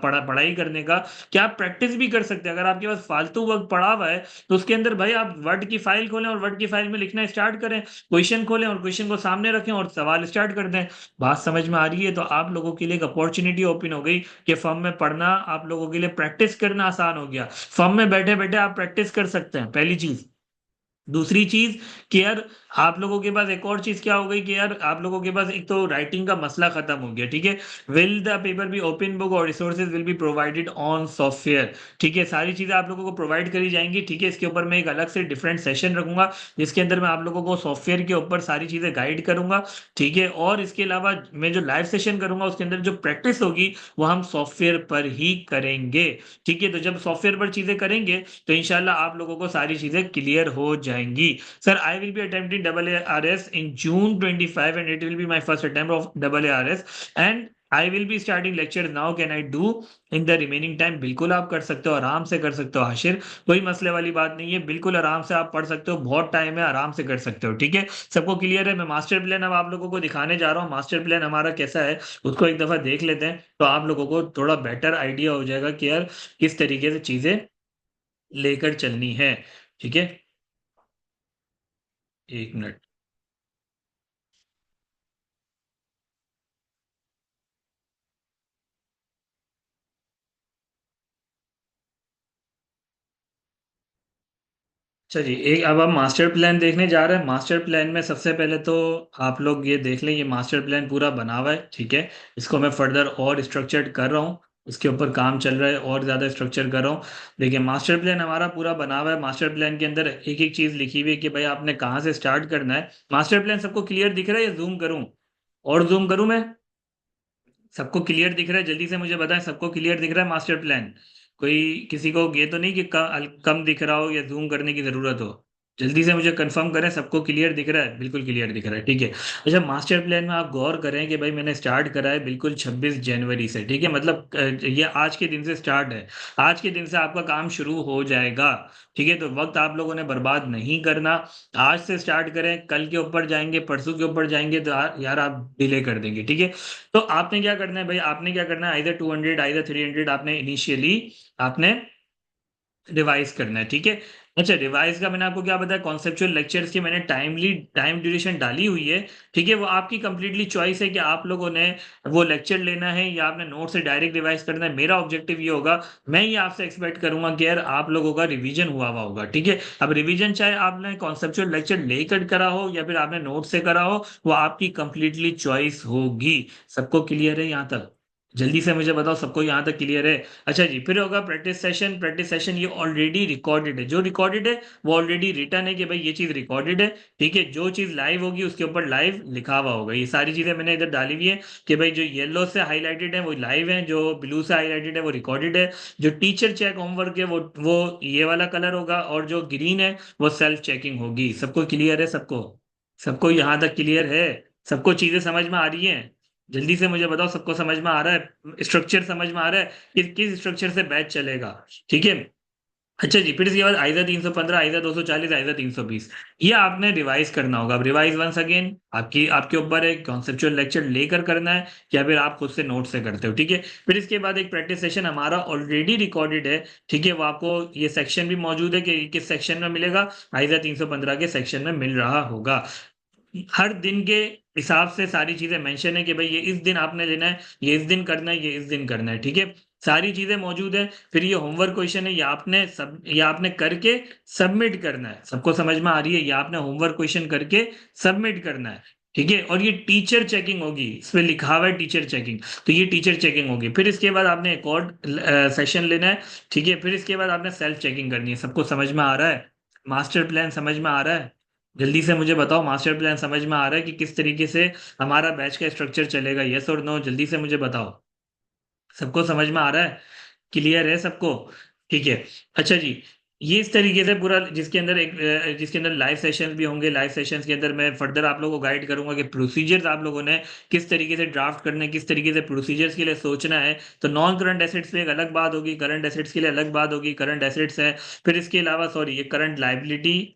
पढ़ाई करने का, कि आप प्रैक्टिस भी कर सकते हैं। अगर आपके पास फालतू वक्त पड़ा हुआ है, तो उसके अंदर भाई आप वर्ड की फाइल खोलें और वर्ड की फाइल में लिखना स्टार्ट करें, क्वेश्चन खोलें और क्वेश्चन को सामने रखें और सवाल स्टार्ट कर दें। बात समझ में आ रही है? तो आप लोगों के लिए एक अपॉर्चुनिटी ओपन हो गई कि फर्म में पढ़ना आप लोगों के लिए, प्रैक्टिस करना आसान हो गया। फर्म में बैठे बैठे आप प्रैक्टिस कर सकते हैं, पहली चीज। दूसरी चीज कि यार आप लोगों के पास एक और चीज क्या हो गई कि यार आप लोगों के पास एक तो राइटिंग का मसला खत्म हो गया, ठीक है। Will the paper be open book और resources will be provided on software, ठीक है, सारी चीजें आप लोगों को प्रोवाइड करी जाएंगी, ठीक है। इसके ऊपर मैं एक अलग से डिफरेंट सेशन रखूंगा, जिसके अंदर मैं आप लोगों को सॉफ्टवेयर के ऊपर सारी चीजें गाइड करूंगा, ठीक है। और इसके अलावा मैं जो लाइव सेशन करूंगा उसके अंदर जो प्रैक्टिस होगी वो हम सॉफ्टवेयर पर ही करेंगे, ठीक है। तो जब सॉफ्टवेयर पर चीजें करेंगे तो इंशाल्लाह आप लोगों को सारी चीजें क्लियर हो जाएंगी। Sir, I will be attempting double ARS in June 25 and it will be my first attempt of double ARS and I will be starting lecture now, can I do in the remaining time? बिल्कुल आप कर सकते हो, आराम से कर सकते हो हाशिर, कोई मसले वाली बात नहीं है, बिल्कुल आराम से आप पढ़ सकते हो, बहुत टाइम है, आराम से कर सकते हो, ठीक है। सबको क्लियर है? मैं मास्टर प्लान अब आप लोगों को दिखाने जा रहा हूँ, मास्टर प्लान हमारा कैसा है उसको एक दफा देख लेते हैं, तो आप लोगों को थोड़ा बेटर आइडिया हो जाएगा कि यार किस तरीके से चीजें लेकर चलनी है, ठीक है। एक मिनट। अच्छा जी, एक अब हम मास्टर प्लान देखने जा रहे हैं। मास्टर प्लान में सबसे पहले तो आप लोग ये देख लें, ये मास्टर प्लान पूरा बना हुआ है, ठीक है। इसको मैं फर्दर और स्ट्रक्चर्ड कर रहा हूँ, इसके ऊपर काम चल रहा है, और ज़्यादा स्ट्रक्चर कर रहा हूँ। देखिए मास्टर प्लान हमारा पूरा बना हुआ है, मास्टर प्लान के अंदर एक एक चीज़ लिखी हुई है कि भाई आपने कहाँ से स्टार्ट करना है। मास्टर प्लान सबको क्लियर दिख रहा है या जूम करूँ? और जूम करूँ मैं? सबको क्लियर दिख रहा है? जल्दी से मुझे बताएं, सबको क्लियर दिख रहा है मास्टर प्लान? कोई किसी को ये तो नहीं कि कम दिख रहा हो या जूम करने की जरूरत हो? जल्दी से मुझे कंफर्म करें, सबको क्लियर दिख रहा है? बिल्कुल क्लियर दिख रहा है, ठीक है। अच्छा, मास्टर प्लान में आप गौर करें कि भाई मैंने स्टार्ट करा है बिल्कुल 26 जनवरी से, ठीक है, मतलब ये आज के दिन से स्टार्ट है, आज के दिन से आपका काम शुरू हो जाएगा, ठीक है। तो वक्त आप लोगों ने बर्बाद नहीं करना, आज से स्टार्ट करें, कल के ऊपर जाएंगे, परसों के ऊपर जाएंगे तो यार आप डिले कर देंगे, ठीक है। तो आपने क्या करना है भाई, आपने क्या करना है, आइदर 200 आइदर 300 आपने इनिशियली आपने रिवाइज करना है, ठीक है। अच्छा, रिवाइज का मैंने आपको क्या बताया, कॉन्सेप्चुअल लेक्चर्स की मैंने टाइम ड्यूरेशन डाली हुई है, ठीक है। वो आपकी कंप्लीटली चॉइस है कि आप लोगों ने वो लेक्चर लेना है या आपने नोट से डायरेक्ट रिवाइज करना है। मेरा ऑब्जेक्टिव ये होगा, मैं ये आपसे एक्सपेक्ट करूंगा कि यार आप लोगों का रिवीजन हुआ होगा, ठीक है। अब रिवीजन चाहे आपने कॉन्सेप्चुअल लेक्चर लेकर करा हो या फिर आपने नोट से करा हो, वो आपकी कंप्लीटली चॉइस होगी। सबको क्लियर है यहाँ तक? जल्दी से मुझे बताओ, सबको यहाँ तक क्लियर है? अच्छा जी, फिर होगा प्रैक्टिस सेशन। प्रैक्टिस सेशन ये ऑलरेडी रिकॉर्डेड है, जो रिकॉर्डेड है वो ऑलरेडी रिटर्न है कि भाई ये चीज रिकॉर्डेड है, ठीक है। जो चीज लाइव होगी उसके ऊपर लाइव लिखा हुआ होगा, ये सारी चीजें मैंने इधर डाली हुई है कि भाई जो येलो से हाईलाइटेड है वो लाइव है, जो ब्लू से हाईलाइटेड है वो रिकॉर्डेड है, जो टीचर चेक होमवर्क है वो ये वाला कलर होगा, और जो ग्रीन है वो सेल्फ चेकिंग होगी। सबको क्लियर है? सबको सबको यहाँ तक क्लियर है? सबको चीजें समझ में आ रही हैं? जल्दी से मुझे बताओ, सबको समझ में आ रहा है? स्ट्रक्चर समझ में आ रहा है कि किस स्ट्रक्चर से बैच चलेगा? ठीक है। अच्छा जी, फिर इसके बाद आइजा 315, आइजा 240, आइजा 320, ये आपने रिवाइज करना होगा। अब रिवाइज वंस अगेन आपकी आपके ऊपर है, कॉन्सेप्चुअल लेक्चर लेकर करना है या फिर आप खुद से नोट से करते हो। ठीक है। फिर इसके बाद एक प्रैक्टिस सेशन हमारा ऑलरेडी रिकॉर्डेड है। ठीक है, वो आपको ये सेक्शन भी मौजूद है कि किस सेक्शन में मिलेगा, आइजा 315 के सेक्शन में मिल रहा होगा। हर दिन के हिसाब से सारी चीजें मेंशन है कि भाई ये इस दिन आपने लेना है, ये इस दिन करना है, ये इस दिन करना है। ठीक है, सारी चीजें मौजूद है। फिर ये होमवर्क क्वेश्चन है, ये आपने करके सबमिट करना है। सबको समझ में आ रही है? ये आपने होमवर्क क्वेश्चन करके सबमिट करना है। ठीक है, और ये टीचर चेकिंग होगी, इस पे लिखा हुआ है टीचर चेकिंग, तो ये टीचर चेकिंग होगी। फिर इसके बाद आपने एक और सेशन लेना है। ठीक है, फिर इसके बाद आपने सेल्फ चेकिंग करनी है। सबको समझ में आ रहा है? मास्टर प्लान समझ में आ रहा है? जल्दी से मुझे बताओ, मास्टर प्लान समझ में आ रहा है कि किस तरीके से हमारा बैच का स्ट्रक्चर चलेगा? यस और नो, जल्दी से मुझे बताओ। सबको समझ में आ रहा है? क्लियर है सबको? ठीक है। अच्छा जी, ये इस तरीके से पूरा, जिसके अंदर लाइव सेशंस भी होंगे। लाइव सेशंस के अंदर मैं फर्दर आप लोगों को गाइड करूंगा कि प्रोसीजर्स आप लोगों ने किस तरीके से ड्राफ्ट करने हैं, किस तरीके से प्रोसीजर्स के लिए सोचना है। तो नॉन करंट एसेट्स पे एक अलग बात होगी, करंट एसेट्स के लिए अलग बात होगी, करंट एसेट्स है। फिर इसके अलावा सॉरी, ये करंट लाइबिलिटी,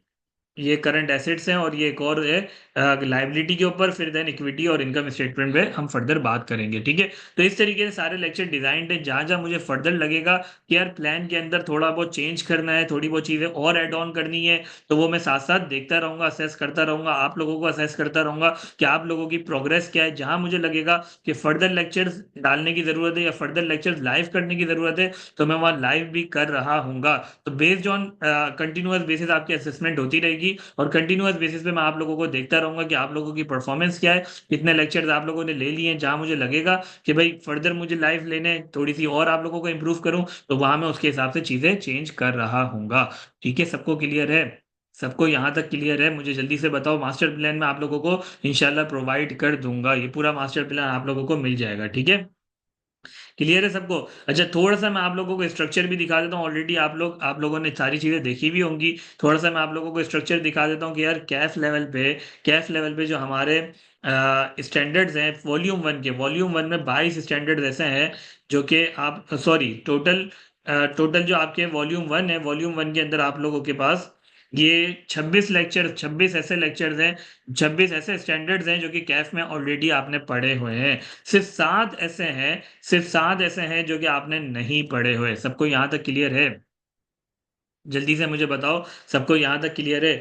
ये करंट एसेट्स हैं, और ये एक और है लाइबिलिटी के ऊपर। फिर देन इक्विटी और इनकम स्टेटमेंट पे हम फर्दर बात करेंगे। ठीक है, तो इस तरीके से सारे लेक्चर डिजाइंड है। जहां जहां मुझे फर्दर लगेगा कि यार प्लान के अंदर थोड़ा बहुत चेंज करना है, थोड़ी बहुत चीजें और ऐड ऑन करनी है, तो वो मैं साथ साथ देखता रहूंगा, असेस करता रहूंगा, आप लोगों को असेस करता रहूंगा कि आप लोगों की प्रोग्रेस क्या है। जहां मुझे लगेगा कि फर्दर लेक्चर्स डालने की जरूरत है या फर्दर लेक्चर्स लाइव करने की जरूरत है, तो मैं वहां लाइव भी कर रहा हूंगा। तो बेस्ड ऑन कंटिन्यूअस बेसिस आपकी असेसमेंट होती रहेगी, और कंटिन्यूअस बेसिस पे मैं आप लोगों को देखता रहूंगा कि आप लोगों की परफॉर्मेंस क्या है, कितने लेक्चर्स आप लोगों ने ले लिए हैं। जहां मुझे लगेगा कि भाई फर्दर मुझे लाइव लेने हैं, थोड़ी सी और आप लोगों को इंप्रूव करूं, तो वहां मैं उसके हिसाब से चीजें चेंज कर रहा हूंगा। ठीक है, सबको क्लियर है? सबको यहाँ तक क्लियर है? मुझे जल्दी से बताओ। मास्टर प्लान मैं आप लोगों को इंशाल्लाह प्रोवाइड कर दूंगा, ये पूरा मास्टर प्लान आप लोगों को मिल जाएगा। ठीक है, क्लियर है सबको? अच्छा, थोड़ा सा मैं आप लोगों को स्ट्रक्चर भी दिखा देता हूँ। ऑलरेडी आप लोगों ने सारी चीजें देखी भी होंगी। थोड़ा सा मैं आप लोगों को स्ट्रक्चर दिखा देता हूँ कि यार कैफ लेवल पे जो हमारे स्टैंडर्ड्स हैं, वॉल्यूम वन में 22 स्टैंडर्ड्स ऐसे हैं जो कि आप सॉरी टोटल जो आपके वॉल्यूम वन के अंदर आप लोगों के पास ये 26 ऐसे लेक्चर्स हैं, 26 ऐसे स्टैंडर्ड्स हैं जो कि कैफ में ऑलरेडी आपने पढ़े हुए हैं। सिर्फ 7 ऐसे हैं जो कि आपने नहीं पढ़े हुए। सबको यहां तक क्लियर है? जल्दी से मुझे बताओ, सबको यहां तक क्लियर है?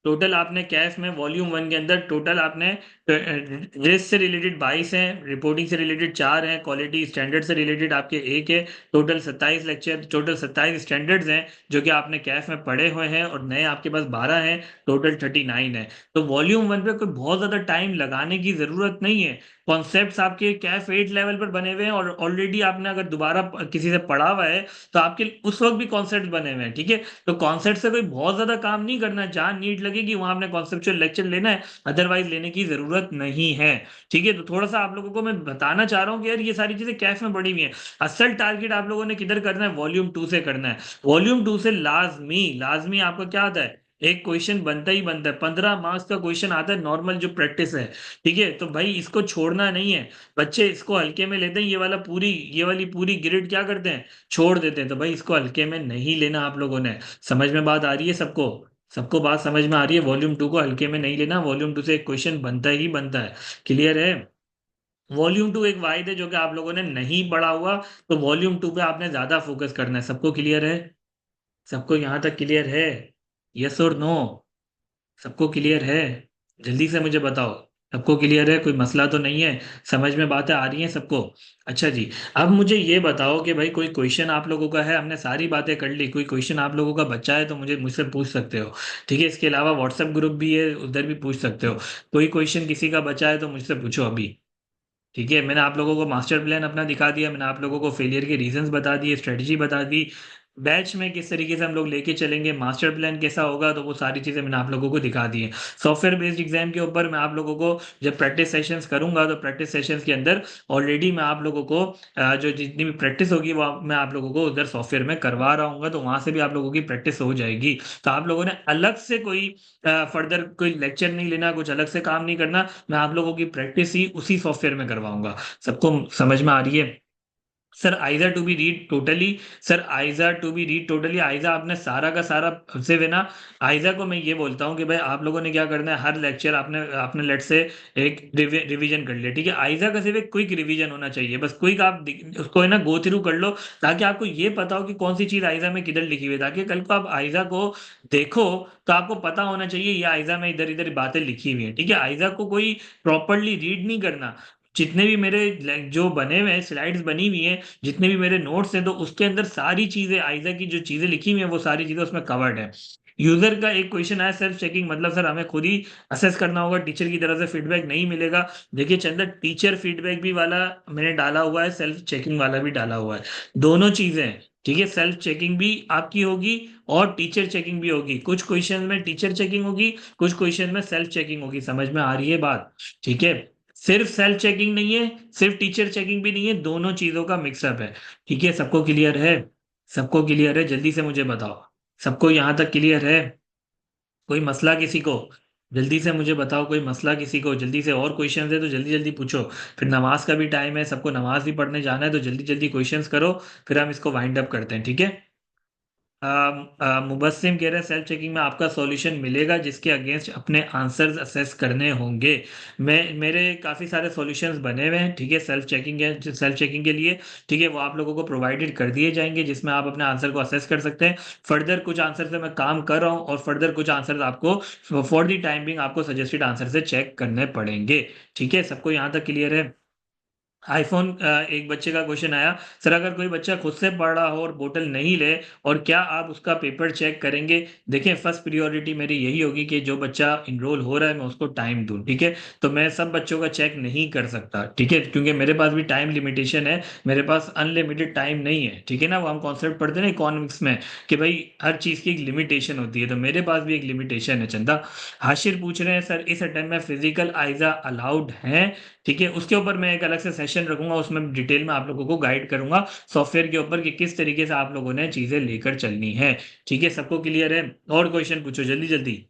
टोटल आपने कैफ में वॉल्यूम वन के अंदर टोटल आपने रिस्क से रिलेटेड 22 हैं, रिपोर्टिंग से रिलेटेड 4 हैं, क्वालिटी स्टैंडर्ड से रिलेटेड आपके 1 है। टोटल 27 लेक्चर, टोटल 27 स्टैंडर्ड्स हैं जो कि आपने कैफ में पढ़े हुए हैं, और नए आपके पास 12 हैं, टोटल 39 है। तो वॉल्यूम वन पे कोई बहुत ज्यादा टाइम लगाने की जरूरत नहीं है। कॉन्सेप्ट्स आपके कैफ 8 लेवल पर बने हुए हैं, और ऑलरेडी आपने अगर दोबारा किसी से पढ़ा हुआ है तो आपके उस वक्त भी कॉन्सेप्ट बने हुए हैं। ठीक है, तो कॉन्सेप्ट से कोई बहुत ज्यादा काम नहीं करना। जहां नीड लगेगी वहां आपने कॉन्सेप्चुअल लेक्चर लेना है, अदरवाइज लेने की जरूरत नहीं है। ठीक है, तो थोड़ा सा आप लोगों को मैं बताना चाह रहा हूँ कि यार ये सारी चीजें कैफ में पड़ी हुई हैं। असल टारगेट आप लोगों ने किधर करना है? वॉल्यूम टू से करना है। वॉल्यूम टू से लाजमी लाजमी आपका क्या आता है? एक क्वेश्चन बनता ही बनता है, 15 मार्क्स का क्वेश्चन आता है, नॉर्मल जो प्रैक्टिस है। ठीक है, तो भाई इसको छोड़ना नहीं है। बच्चे इसको हल्के में लेते हैं, ये वाली पूरी ग्रिड क्या करते हैं? छोड़ देते हैं। तो भाई इसको हल्के में नहीं लेना आप लोगों ने। समझ में बात आ रही है सबको? सबको बात समझ में आ रही है? वॉल्यूम टू को हल्के में नहीं लेना, वॉल्यूम टू से एक क्वेश्चन बनता ही बनता है। क्लियर है? वॉल्यूम टू एक वाहिद है जो कि आप लोगों ने नहीं पढ़ा हुआ, तो वॉल्यूम टू पे आपने ज्यादा फोकस करना है। सबको क्लियर है? सबको यहां तक क्लियर है? यस और नो? सबको क्लियर है? जल्दी से मुझे बताओ, सबको क्लियर है? कोई मसला तो नहीं है? समझ में बातें आ रही हैं सबको? अच्छा जी, अब मुझे ये बताओ कि भाई कोई क्वेश्चन आप लोगों का है? हमने सारी बातें कर ली, कोई क्वेश्चन आप लोगों का बच्चा है तो मुझसे पूछ सकते हो। ठीक है, इसके अलावा व्हाट्सएप ग्रुप भी है, उधर भी पूछ सकते हो। कोई क्वेश्चन किसी का बचा है तो मुझसे पूछो अभी। ठीक है, मैंने आप लोगों को मास्टर प्लान अपना दिखा दिया, मैंने आप लोगों को फेलियर के रीजंस बता दिए, स्ट्रेटजी बता दी। बैच में किस तरीके से हम लोग लेके चलेंगे, मास्टर प्लान कैसा होगा, तो वो सारी चीज़ें मैंने आप लोगों को दिखा दी है। सॉफ्टवेयर बेस्ड एग्जाम के ऊपर मैं आप लोगों को जब प्रैक्टिस सेशंस करूंगा तो प्रैक्टिस सेशंस के अंदर ऑलरेडी मैं आप लोगों को जो जितनी भी प्रैक्टिस होगी वो मैं आप लोगों को उधर सॉफ्टवेयर में करवा रहा हूँ, तो वहां से भी आप लोगों की प्रैक्टिस हो जाएगी। तो आप लोगों ने अलग से कोई फर्दर कोई लेक्चर नहीं लेना, कुछ अलग से काम नहीं करना, मैं आप लोगों की प्रैक्टिस ही उसी सॉफ्टवेयर में करवाऊंगा। सबको समझ में आ रही है? Sir ISA to be read totally. Sir ISA to be read totally, ISA आपने सारा का सारा से है ना। आइजा को मैं ये बोलता हूँ कि भाई आप लोगों ने क्या करना है, हर लेक्चर आपने आपने लेट से एक रिवीजन कर लिया, ठीक है। आइजा का सिर्फ एक क्विक रिवीजन होना चाहिए, बस क्विक आप उसको है ना गो थ्रू कर लो, ताकि आपको ये पता हो कि कौन सी चीज आइजा में किधर लिखी हुई है, ताकि कल को आप आइजा को देखो तो आपको पता होना चाहिए ये आइजा में इधर इधर बातें लिखी हुई हैं, ठीक है। आइजा को कोई प्रॉपरली रीड नहीं करना। जितने भी मेरे जो बने हुए हैं स्लाइड्स बनी हुई हैं, जितने भी मेरे नोट्स हैं, तो उसके अंदर सारी चीजें आइजा की जो चीजें लिखी हुई हैं वो सारी चीजें उसमें कवर्ड है। यूजर का एक क्वेश्चन आया सेल्फ चेकिंग, मतलब सर हमें खुद ही असेस करना होगा, टीचर की तरफ से फीडबैक नहीं मिलेगा। देखिए चंदर, टीचर फीडबैक भी वाला मैंने डाला हुआ है, सेल्फ चेकिंग वाला भी डाला हुआ है, दोनों चीजें हैं, ठीक है। सेल्फ चेकिंग भी आपकी होगी और टीचर चेकिंग भी होगी। कुछ क्वेश्चन में टीचर चेकिंग होगी, कुछ क्वेश्चन में सेल्फ चेकिंग होगी। समझ में आ रही है बात? ठीक है। सिर्फ सेल्फ चेकिंग नहीं है, सिर्फ टीचर चेकिंग भी नहीं है, दोनों चीजों का मिक्सअप है। ठीक है, सबको क्लियर है? सबको क्लियर है? जल्दी से मुझे बताओ, सबको यहां तक क्लियर है? कोई मसला किसी को? जल्दी से मुझे बताओ, कोई मसला किसी को? जल्दी से, और क्वेश्चंस है तो जल्दी जल्दी पूछो। फिर नमाज का भी टाइम है, सबको नमाज भी पढ़ने जाना है, तो जल्दी जल्दी क्वेश्चंस करो, फिर हम इसको वाइंड अप करते हैं, ठीक है। मुबस्सिम कह रहे हैं सेल्फ चेकिंग में आपका सॉल्यूशन मिलेगा जिसके अगेंस्ट अपने आंसर्स असेस करने होंगे। मेरे काफ़ी सारे सॉल्यूशंस बने हुए हैं, ठीक है, सेल्फ चेकिंग के लिए, ठीक है। वो आप लोगों को प्रोवाइडेड कर दिए जाएंगे जिसमें आप अपने आंसर को असेस कर सकते हैं। फर्दर कुछ आंसर से मैं काम कर रहा हूँ और फर्दर कुछ आंसर आपको फॉर द टाइम बिंग आपको सजेस्टेड आंसर से चेक करने पड़ेंगे, ठीक है। सबको यहाँ तक क्लियर है? आईफोन एक बच्चे का क्वेश्चन आया, सर अगर कोई बच्चा खुद से पढ़ रहा हो और बोतल नहीं ले, और क्या आप उसका पेपर चेक करेंगे? देखिए फर्स्ट प्रियोरिटी मेरी यही होगी कि जो बच्चा इनरोल हो रहा है मैं उसको टाइम दूं, ठीक है। तो मैं सब बच्चों का चेक नहीं कर सकता, ठीक है, क्योंकि मेरे पास भी टाइम लिमिटेशन है, मेरे पास अनलिमिटेड टाइम नहीं है, ठीक है ना। वो हम कॉन्सेप्ट पढ़ते हैं ना इकोनॉमिक्स में कि भाई हर चीज़ की एक लिमिटेशन होती है, तो मेरे पास भी एक लिमिटेशन है। चंदा हाशिर पूछ रहे हैं सर इस अटेम्प्ट में फिजिकल आइजा अलाउड है? ठीक है, उसके ऊपर मैं एक अलग से सेशन रखूंगा, उसमें डिटेल में आप लोगों को गाइड करूंगा सॉफ्टवेयर के ऊपर कि किस तरीके से आप लोगों ने चीजें लेकर चलनी है, ठीक है। सबको क्लियर है? और क्वेश्चन पूछो जल्दी जल्दी।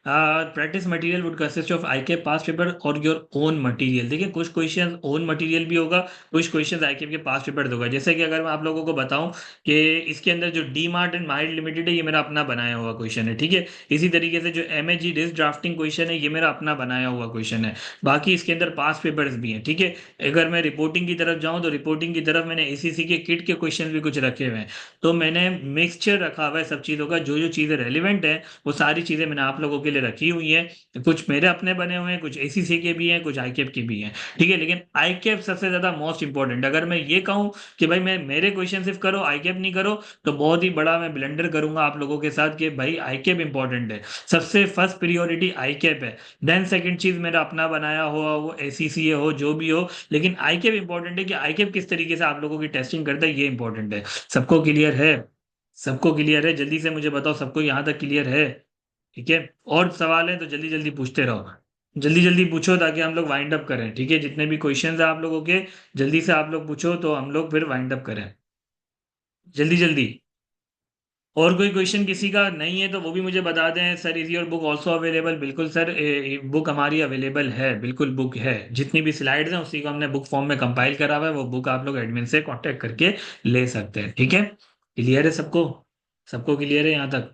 Practice material would consist of IK pass paper और योर ओन मटेरियल। देखिए कुछ क्वेश्चन ओन मटेरियल भी होगा, कुछ क्वेश्चन आईके के पास पेपर होगा। जैसे कि अगर मैं आप लोगों को बताऊं कि इसके अंदर जो D mart and mind limited है ये मेरा अपना बनाया हुआ क्वेश्चन है, ठीक है। इसी तरीके से जो M H G risk drafting question है ये मेरा अपना बनाया हुआ क्वेश्चन है। बाकी इसके अंदर पास पेपर्स भी हैं, ठीक है। अगर मैं रिपोर्टिंग की तरफ जाऊं तो रिपोर्टिंग की तरफ मैंने एसीसी के किट के क्वेश्चन भी कुछ रखे हुए हैं। तो मैंने मिक्सचर रखा हुआ है सब चीज़ों का, जो जो चीज़ें रेलिवेंट है वो सारी चीजें मैंने आप लोगों के लिए रखी हुई हैं। कुछ मेरे अपने बने हुए हैं, कुछ एसीसी के भी हैं, कुछ आईकेप के भी हैं, ठीक है। लेकिन आईकेप सबसे ज्यादा मोस्ट इंपॉर्टेंट। अगर मैं ये कहूं कि भाई मैं मेरे क्वेश्चन सिर्फ करो आईकेप नहीं करो, तो बहुत ही बड़ा मैं ब्लेंडर करूंगा आप लोगों के साथ कि भाई आईकेप इंपॉर्टेंट है, सबसे फर्स्ट प्रियोरिटी आईकेप है। देन सेकंड चीज मेरा अपना बनाया हुआ वो एसीसी हो जो भी हो, लेकिन आईकेप इंपॉर्टेंट है कि आईकेप किस तरीके से आप लोगों की टेस्टिंग करता है ये इंपॉर्टेंट है। सबको क्लियर है? सबको क्लियर है? जल्दी से मुझे बताओ, सबको यहां तक क्लियर है? ठीक है, और सवाल है तो जल्दी जल्दी पूछते रहो, जल्दी जल्दी पूछो ताकि हम लोग वाइंड अप करें, ठीक है। जितने भी क्वेश्चंस है आप लोगों के जल्दी से आप लोग पूछो तो हम लोग फिर वाइंड अप करें, जल्दी जल्दी। और कोई क्वेश्चन किसी का नहीं है तो वो भी मुझे बता दें। Sir is your book also available? बिल्कुल सर, बुक हमारी अवेलेबल है, बिल्कुल बुक है। जितनी भी स्लाइड्स हैं उसी को हमने बुक फॉर्म में कंपाइल करा हुआ है, वो बुक आप लोग एडमिन से कांटेक्ट करके ले सकते हैं, ठीक है। क्लियर है सबको? सबको क्लियर है यहाँ तक?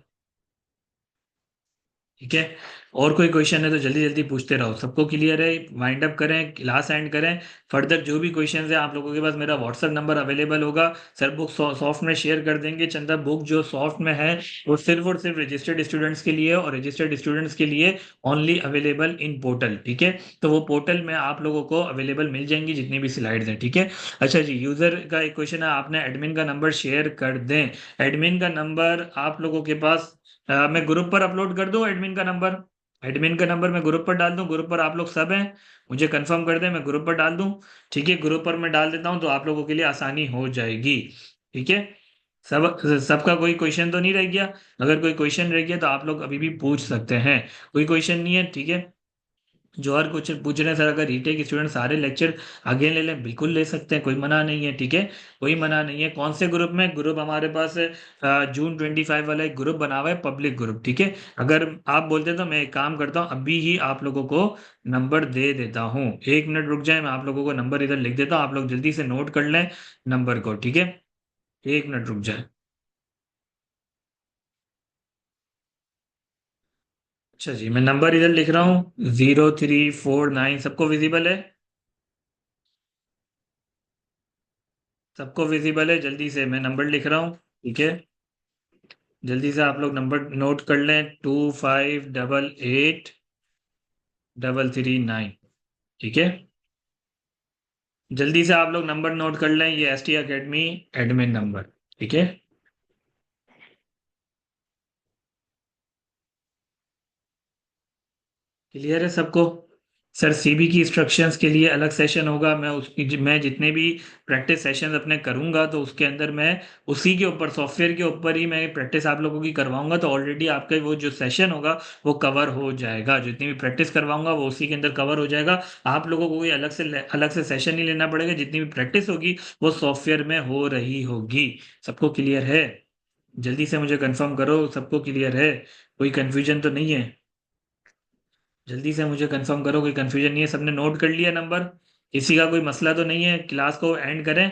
ठीक है, और कोई क्वेश्चन है तो जल्दी जल्दी पूछते रहो। सबको क्लियर है? वाइंड अप करें, क्लास एंड करें। फर्दर जो भी क्वेश्चन है आप लोगों के पास मेरा व्हाट्सएप नंबर अवेलेबल होगा, सर बुक सॉफ्ट में शेयर कर देंगे। चंदा बुक जो सॉफ्ट में है वो सिर्फ और सिर्फ रजिस्टर्ड स्टूडेंट्स के लिए, और रजिस्टर्ड स्टूडेंट्स के लिए ओनली अवेलेबल इन पोर्टल, ठीक है। तो वो पोर्टल में आप लोगों को अवेलेबल मिल जाएंगी जितनी भी स्लाइड्स हैं, ठीक है। अच्छा जी, यूजर का एक क्वेश्चन है, आपने एडमिन का नंबर शेयर कर दें। एडमिन का नंबर आप लोगों के पास मैं ग्रुप पर अपलोड कर दूं एडमिन का नंबर? एडमिन का नंबर मैं ग्रुप पर डाल दूं? ग्रुप पर आप लोग सब हैं? मुझे कंफर्म कर दें, मैं ग्रुप पर डाल दूं? ठीक है, ग्रुप पर मैं डाल देता हूं तो आप लोगों के लिए आसानी हो जाएगी, ठीक है। सबका कोई क्वेश्चन तो नहीं रह गया? अगर कोई क्वेश्चन रह गया तो आप लोग अभी भी पूछ सकते हैं। कोई क्वेश्चन नहीं है, ठीक है। जो और कुछ पूछ रहे हैं सर, अगर रीटेक स्टूडेंट सारे लेक्चर आगे ले लें, बिल्कुल ले सकते हैं, कोई मना नहीं है, ठीक है। कोई मना नहीं है। कौन से ग्रुप में? ग्रुप हमारे पास जून 25 वाला एक ग्रुप बना हुआ है, पब्लिक ग्रुप, ठीक है। अगर आप बोलते हैं तो मैं एक काम करता हूँ, अभी ही आप लोगों को नंबर दे देता हूँ। 1 मिनट रुक जाए, मैं आप लोगों को नंबर इधर लिख देता हूँ, आप लोग जल्दी से नोट कर लें नंबर को, ठीक है। 1 मिनट रुक जाए। अच्छा जी, मैं नंबर इधर लिख रहा हूँ, 0349। सबको विजिबल है? सबको विजिबल है? जल्दी से मैं नंबर लिख रहा हूँ, ठीक है। जल्दी से आप लोग नंबर नोट कर लें, 2588 339, ठीक है। जल्दी से आप लोग नंबर नोट कर लें, ये ST Academy एडमिन नंबर, ठीक है। क्लियर है सबको? सर सीबी की इंस्ट्रक्शंस के लिए अलग सेशन होगा, मैं जितने भी प्रैक्टिस सेशंस अपने करूंगा तो उसके अंदर मैं उसी के ऊपर, सॉफ्टवेयर के ऊपर ही मैं प्रैक्टिस आप लोगों की करवाऊंगा, तो ऑलरेडी आपका वो जो सेशन होगा वो कवर हो जाएगा। जितनी भी प्रैक्टिस करवाऊंगा वो उसी के अंदर कवर हो जाएगा। आप लोगों को कोई अलग से सेशन नहीं लेना पड़ेगा, जितनी भी प्रैक्टिस होगी वो सॉफ्टवेयर में हो रही होगी। सबको क्लियर है? जल्दी से मुझे कंफर्म करो, सबको क्लियर है? कोई कंफ्यूजन तो नहीं है? जल्दी से मुझे कंफर्म करो, कोई कंफ्यूजन नहीं है? सबने नोट कर लिया नंबर? किसी का कोई मसला तो नहीं है? क्लास को एंड करें?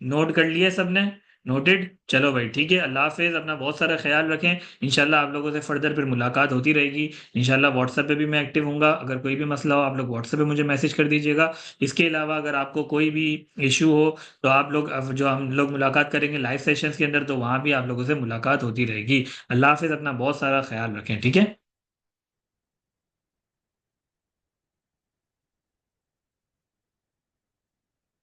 नोट कर लिए सबने? नोटेड? चलो भाई, ठीक है। अल्लाह हाफिज, अपना बहुत सारा ख्याल रखें। इंशाल्लाह आप लोगों से फर्दर फिर मुलाकात होती रहेगी। इंशाल्लाह व्हाट्सएप पे भी मैं एक्टिव हूँगा, अगर कोई भी मसला हो आप लोग व्हाट्सएप पे मुझे मैसेज कर दीजिएगा। इसके अलावा अगर आपको कोई भी इशू हो तो आप लोग, अब जो हम लोग मुलाकात करेंगे लाइव सेशंस के अंदर, तो वहाँ भी आप लोगों से मुलाकात होती रहेगी। अल्लाह हाफिज, अपना बहुत सारा ख्याल रखें, ठीक है।